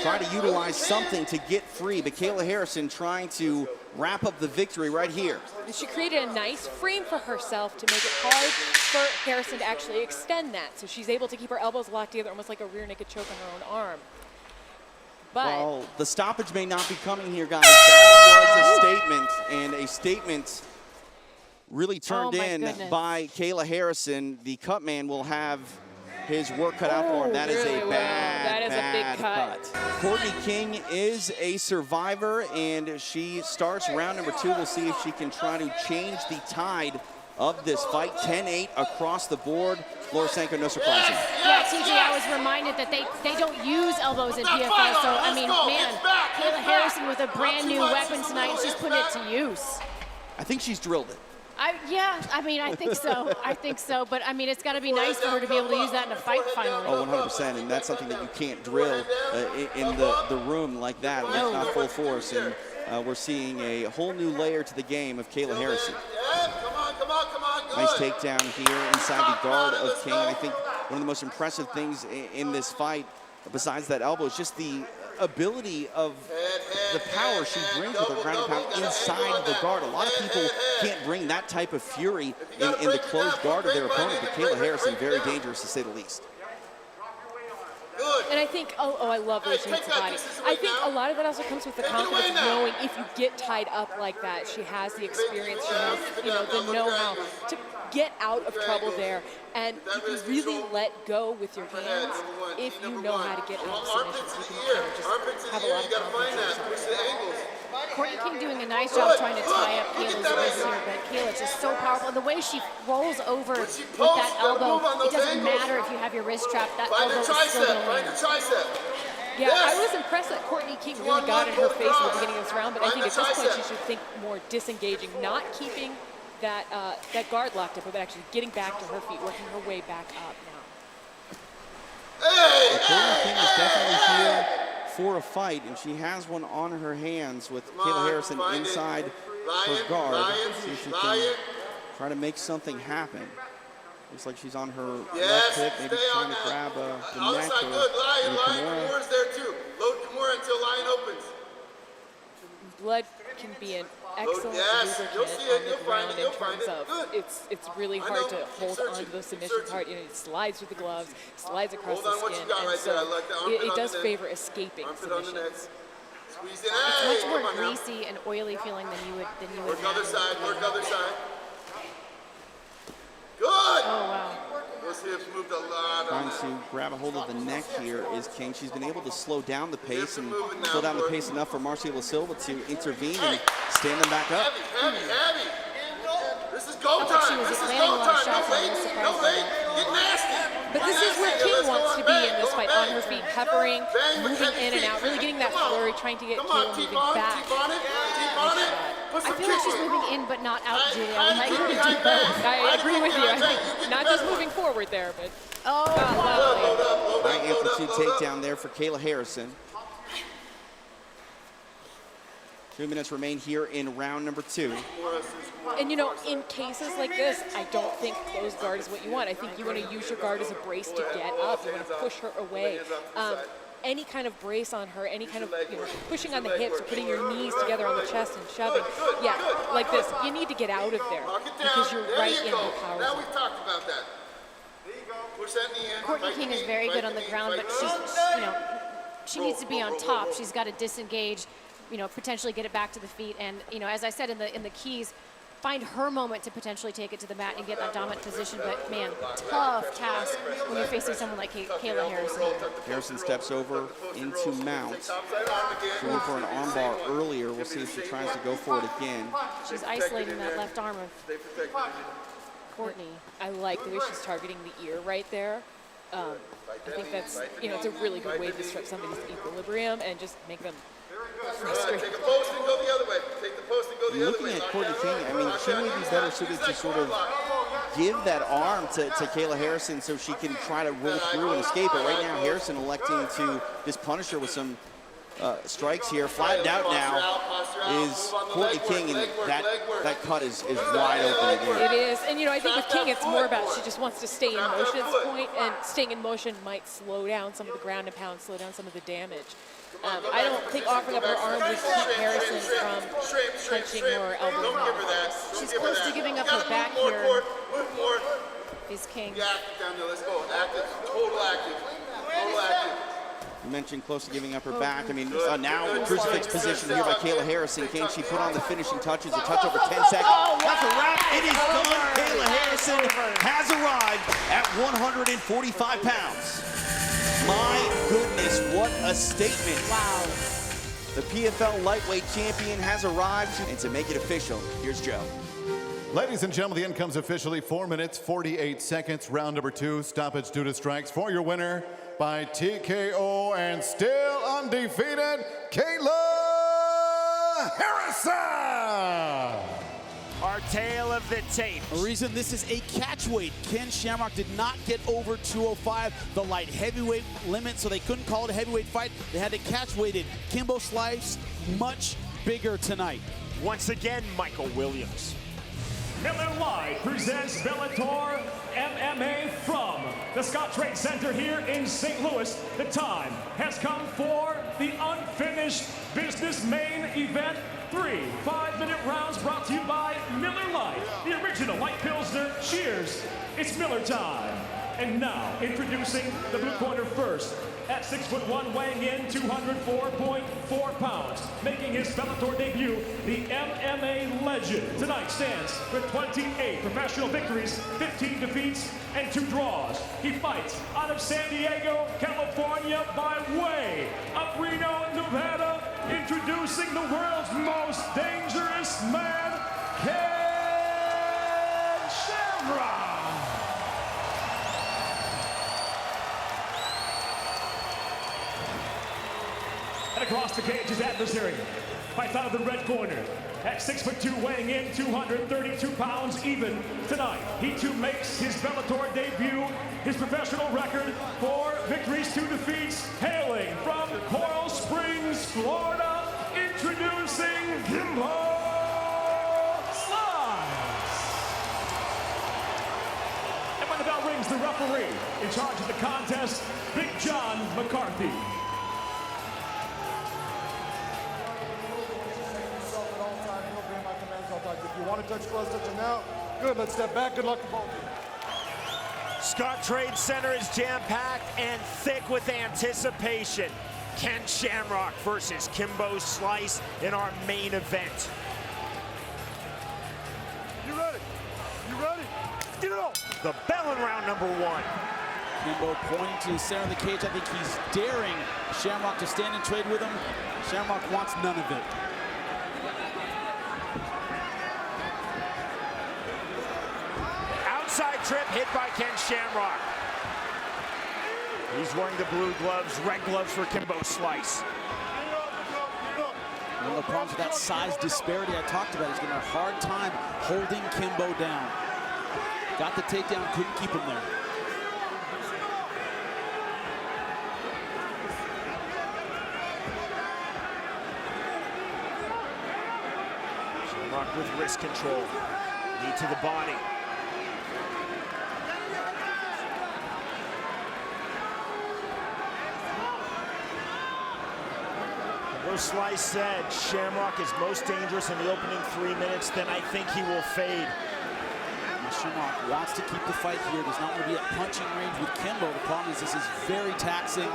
try to utilize something to get free. But Kayla Harrison trying to wrap up the victory right here. And she created a nice frame for herself to make it hard for Harrison to actually extend that. So she's able to keep her elbows locked together, almost like a rear naked choke on her own arm. But well, the stoppage may not be coming here, guys. That was a statement, and a statement really turned in by Kayla Harrison. The cut man will have his work cut out for him. That is a bad cut. Courtney King is a survivor, and she starts round number 2. We'll see if she can try to change the tide of this fight. 10-8 across the board. Laura Sanko, no surprises. Yeah, TJ, I was reminded that they don't use elbows in PFL, so I mean, man, Kayla Harrison with a brand new weapon tonight, and she's putting it to use. I think she's drilled it. I think so. I think so. But I mean, it's got to be nice for her to be able to use that in a fight finally. Oh, 100%. And that's something that you can't drill in the room like that. It's not full force. And we're seeing a whole new layer to the game of Kayla Harrison. Nice takedown here inside the guard of King. And I think one of the most impressive things in this fight, besides that elbow, is just the ability of the power she brings with her ground and pound inside the guard. A lot of people can't bring that type of fury in the closed guard of their opponent, but Kayla Harrison, very dangerous to say the least. And I think, I love the way she hits the body. I think a lot of that also comes with the confidence of knowing if you get tied up like that, she has the experience, she has, the know-how to get out of trouble there. And you can really let go with your hands if you know how to get out of submissions. You can kind of just have a lot of confidence in yourself. Courtney King doing a nice job trying to tie up Kayla's wrist here, but Kayla's just so powerful. The way she rolls over with that elbow, it doesn't matter if you have your wrist trapped, that elbow is still going to land. Yeah, I was impressed that Courtney King really got in her face in the beginning of this round, but I think at this point she should think more disengaging, not keeping that guard locked up, but actually getting back to her feet, working her way back up now. Courtney King is definitely here for a fight, and she has one on her hands with Kayla Harrison inside her guard. See if she can try to make something happen. Looks like she's on her left hip, maybe trying to grab the neck. Outside, good. Lion Kimura's there too. Load Kimura until Lion opens. Blood can be an excellent lubricant on the ground in terms of it's really hard to hold on to those submissions hard. You know, it slides through the gloves, slides across the skin, and so it does favor escaping submissions. Squeeze in. It's much more greasy and oily feeling than you would Work other side, work other side. Good! Oh, wow. Those hips moved a lot. Trying to grab a hold of the neck here is King. She's been able to slow down the pace and slow down the pace enough for Marcela Silva to intervene and stand them back up. Heavy. This is go time. This is go time. No wait. Get nasty. But this is where King wants to be in this fight, on her feet, peppering, moving in and out, really getting that flurry, trying to get Kayla moving back. Keep on it. I feel like she's moving in but not out, Julia. I agree with you. I think not just moving forward there, but high amplitude takedown there for Kayla Harrison. 2 minutes remain here in round number 2. And you know, in cases like this, I don't think closed guard is what you want. I think you want to use your guard as a brace to get up. You want to push her away. Any kind of brace on her, any kind of pushing on the hips or putting your knees together on the chest and shoving. Yeah, like this. You need to get out of there because you're right in the power. Now we've talked about that. There you go. Push that knee in. Courtney King is very good on the ground, but she needs to be on top. She's got to disengage, potentially get it back to the feet, and as I said in the keys, find her moment to potentially take it to the mat and get that dominant position. But man, tough task when you're facing someone like Kayla Harrison. Harrison steps over into mount. She went for an armbar earlier. We'll see if she tries to go for it again. She's isolating that left arm of Courtney. I like the way she's targeting the ear right there. I think that's, it's a really good way to disrupt somebody's equilibrium and just make them frustrated. Take a post and go the other way. Take the post and go the other way. Looking at Courtney King, I mean, she may be better suited to sort of give that arm to Kayla Harrison so she can try to roll through and escape. But right now, Harrison electing to just punish her with some strikes here. Flattened out now is Courtney King, and that cut is wide open again. It is, and I think with King, it's more about she just wants to stay in motion at this point, and staying in motion might slow down some of the ground and pound, slow down some of the damage. I don't think offering up her arm would keep Harrison from punching or elbowing her. She's close to giving up her back here. Is King. Yeah, down there, let's go. Active, total active. You mentioned close to giving up her back. I mean, now crucifix position here by Kayla Harrison. Can she put on the finishing touches? A touch over 10 seconds. That's a wrap. It is done. Kayla Harrison has arrived at 145 pounds. My goodness, what a statement. Wow. The PFL lightweight champion has arrived. And to make it official, here's Joe. Ladies and gentlemen, the end comes officially 4 minutes, 48 seconds. Round number 2, stoppage due to strikes. For your winner by TKO and still undefeated, Kayla Harrison. Our tale of the tape. A reason this is a catch weight. Ken Shamrock did not get over 205, the light heavyweight limit, so they couldn't call it a heavyweight fight. They had to catch weight it. Kimbo Slice, much bigger tonight. Once again, Michael Williams. Miller Live presents Bellator MMA from the Scott Trade Center here in St. Louis. The time has come for the unfinished business main event. 3 5-minute rounds brought to you by Miller Lite, the original light Pilsner. Cheers, it's Miller time. And now, introducing the blue corner first. At 6'1", weighing in 204.4 pounds, making his Bellator debut, the MMA legend tonight stands with 28 professional victories, 15 defeats, and 2 draws. He fights out of San Diego, California, by way of Reno, Nevada, introducing the world's most dangerous man, Ken Shamrock. And across the cage, his adversary fights out of the red corner. At 6'2", weighing in 232 pounds even tonight. He too makes his Bellator debut. His professional record, 4 victories, 2 defeats. Hailing from Coral Springs, Florida, introducing Kimbo Slice. And when the bell rings, the referee in charge of the contest, Big John McCarthy. If you want to touch gloves, touch them now. Good, let's step back. Good luck to both of you. Scott Trade Center is jam-packed and thick with anticipation. Ken Shamrock versus Kimbo Slice in our main event. You ready? You ready? Get it on! The bell in round number 1. Kimbo pointing to the center of the cage. I think he's daring Shamrock to stand and trade with him. Shamrock wants none of it. Outside trip hit by Ken Shamrock. He's wearing the blue gloves, red gloves for Kimbo Slice. One of the problems with that size disparity I talked about is going to have a hard time holding Kimbo down. Got the takedown, couldn't keep him there. Shamrock with wrist control. Knee to the body. Slice said Shamrock is most dangerous in the opening 3 minutes, then I think he will fade. Shamrock wants to keep the fight here. Does not want to be at punching range with Kimbo. The problem is this is very taxing,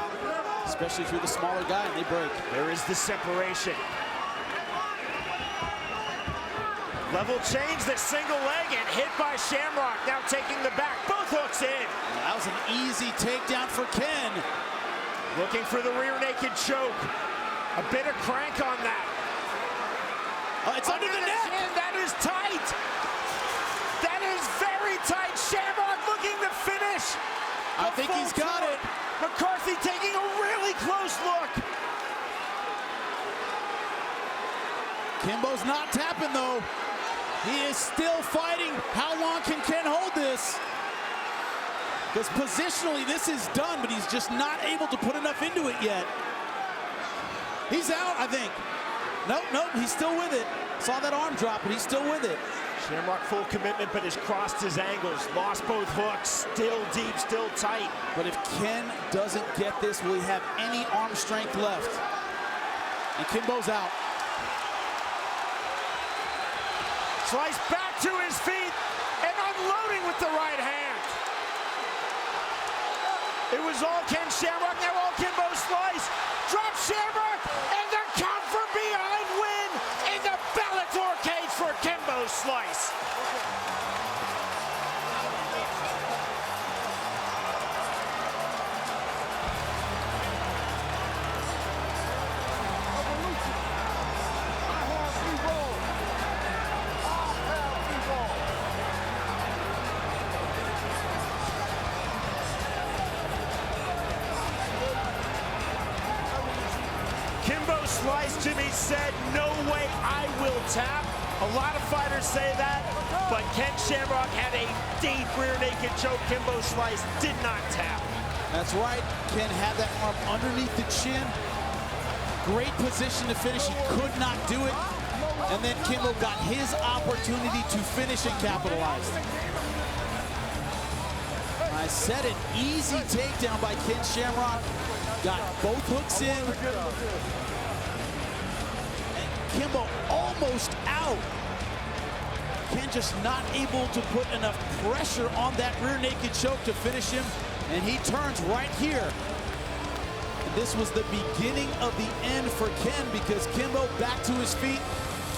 especially if you're the smaller guy and they break. There is the separation. Level change, the single leg and hit by Shamrock. Now taking the back, both hooks in. That was an easy takedown for Ken. Looking for the rear naked choke. A bit of crank on that. It's under the neck. That is tight. That is very tight. Shamrock looking to finish. I think he's got it. McCarthy taking a really close look. Kimbo's not tapping though. He is still fighting. How long can Ken hold this? Because positionally this is done, but he's just not able to put enough into it yet. He's out, I think. Nope, he's still with it. Saw that arm drop, but he's still with it. Shamrock full commitment, but has crossed his angles. Lost both hooks, still deep, still tight. But if Ken doesn't get this, will he have any arm strength left? And Kimbo's out. Slice back to his feet and unloading with the right hand. It was all Ken Shamrock, now all Kimbo Slice. Drop Shamrock, and the count for behind win in the Bellator cage for Kimbo Slice. Kimbo Slice, Jimmy said, no way I will tap. A lot of fighters say that, but Ken Shamrock had a deep rear naked choke. Kimbo Slice did not tap. That's right. Ken had that arm underneath the chin. Great position to finish. He could not do it. And then Kimbo got his opportunity to finish and capitalize. I said it, easy takedown by Ken Shamrock. Got both hooks in. And Kimbo almost out. Ken just not able to put enough pressure on that rear naked choke to finish him. And he turns right here. And this was the beginning of the end for Ken because Kimbo back to his feet,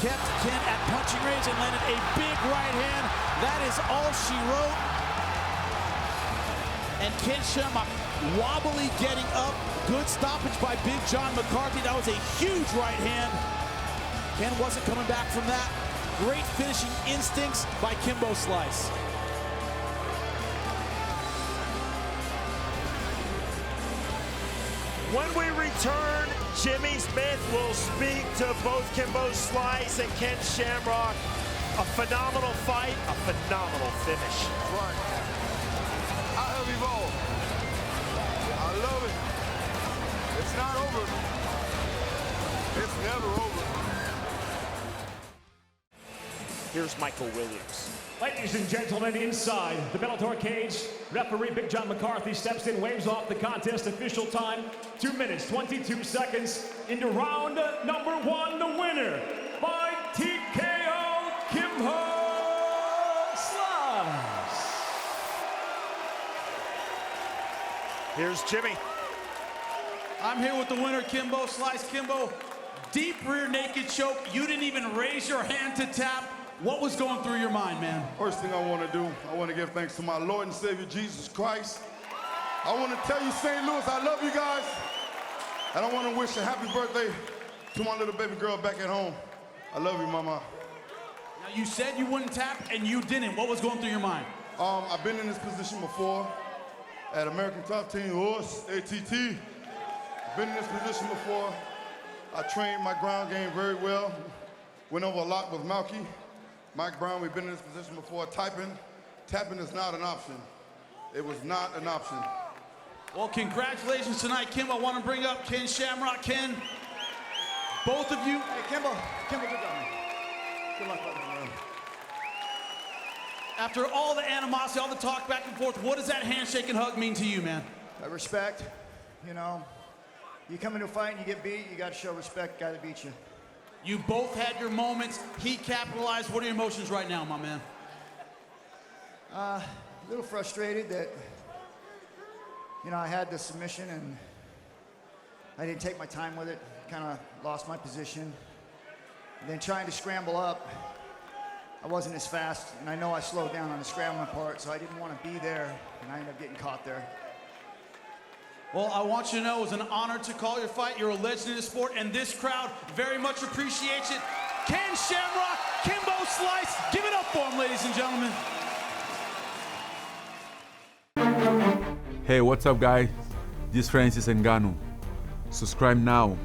kept Ken at punching range and landed a big right hand. That is all she wrote. And Ken Shamrock wobbly getting up. Good stoppage by Big John McCarthy. That was a huge right hand. Ken wasn't coming back from that. Great finishing instincts by Kimbo Slice. When we return, Jimmy Smith will speak to both Kimbo Slice and Ken Shamrock. A phenomenal fight, a phenomenal finish. Right. I have evolved. I love it. It's not over. It's never over. Here's Michael Williams. Ladies and gentlemen, inside the Bellator cage, referee Big John McCarthy steps in, waves off the contest. Official time, 2 minutes, 22 seconds. Into round number 1, the winner by TKO, Kimbo Slice. Here's Jimmy. I'm here with the winner, Kimbo Slice. Kimbo, deep rear naked choke. You didn't even raise your hand to tap. What was going through your mind, man? First thing I want to do, I want to give thanks to my Lord and Savior, Jesus Christ. I want to tell you, St. Louis, I love you guys. And I want to wish a happy birthday to my little baby girl back at home. I love you, Mama. Now, you said you wouldn't tap, and you didn't. What was going through your mind? I've been in this position before at American Top Team Horse, ATT. I've been in this position before. I trained my ground game very well. Went over a lot with Malky. Mike Brown, we've been in this position before. Tapping is not an option. It was not an option. Well, congratulations tonight, Kim. I want to bring up Ken Shamrock. Ken, both of you. Hey, Kimbo, good job, man. Good luck, man. After all the animosity, all the talk back and forth, what does that handshake and hug mean to you, man? Respect, you know. You come into a fight and you get beat, you got to show respect, guy that beat you. You both had your moments. He capitalized. What are your emotions right now, my man? A little frustrated that, you know, I had the submission and I didn't take my time with it. Kind of lost my position. And then trying to scramble up, I wasn't as fast, and I know I slowed down on the scrambling part, so I didn't want to be there, and I ended up getting caught there. Well, I want you to know it was an honor to call your fight. You're a legend in the sport, and this crowd very much appreciates it. Ken Shamrock, Kimbo Slice, give it up for him, ladies and gentlemen. Hey, what's up, guys? This is Francis Ngannou. Subscribe now.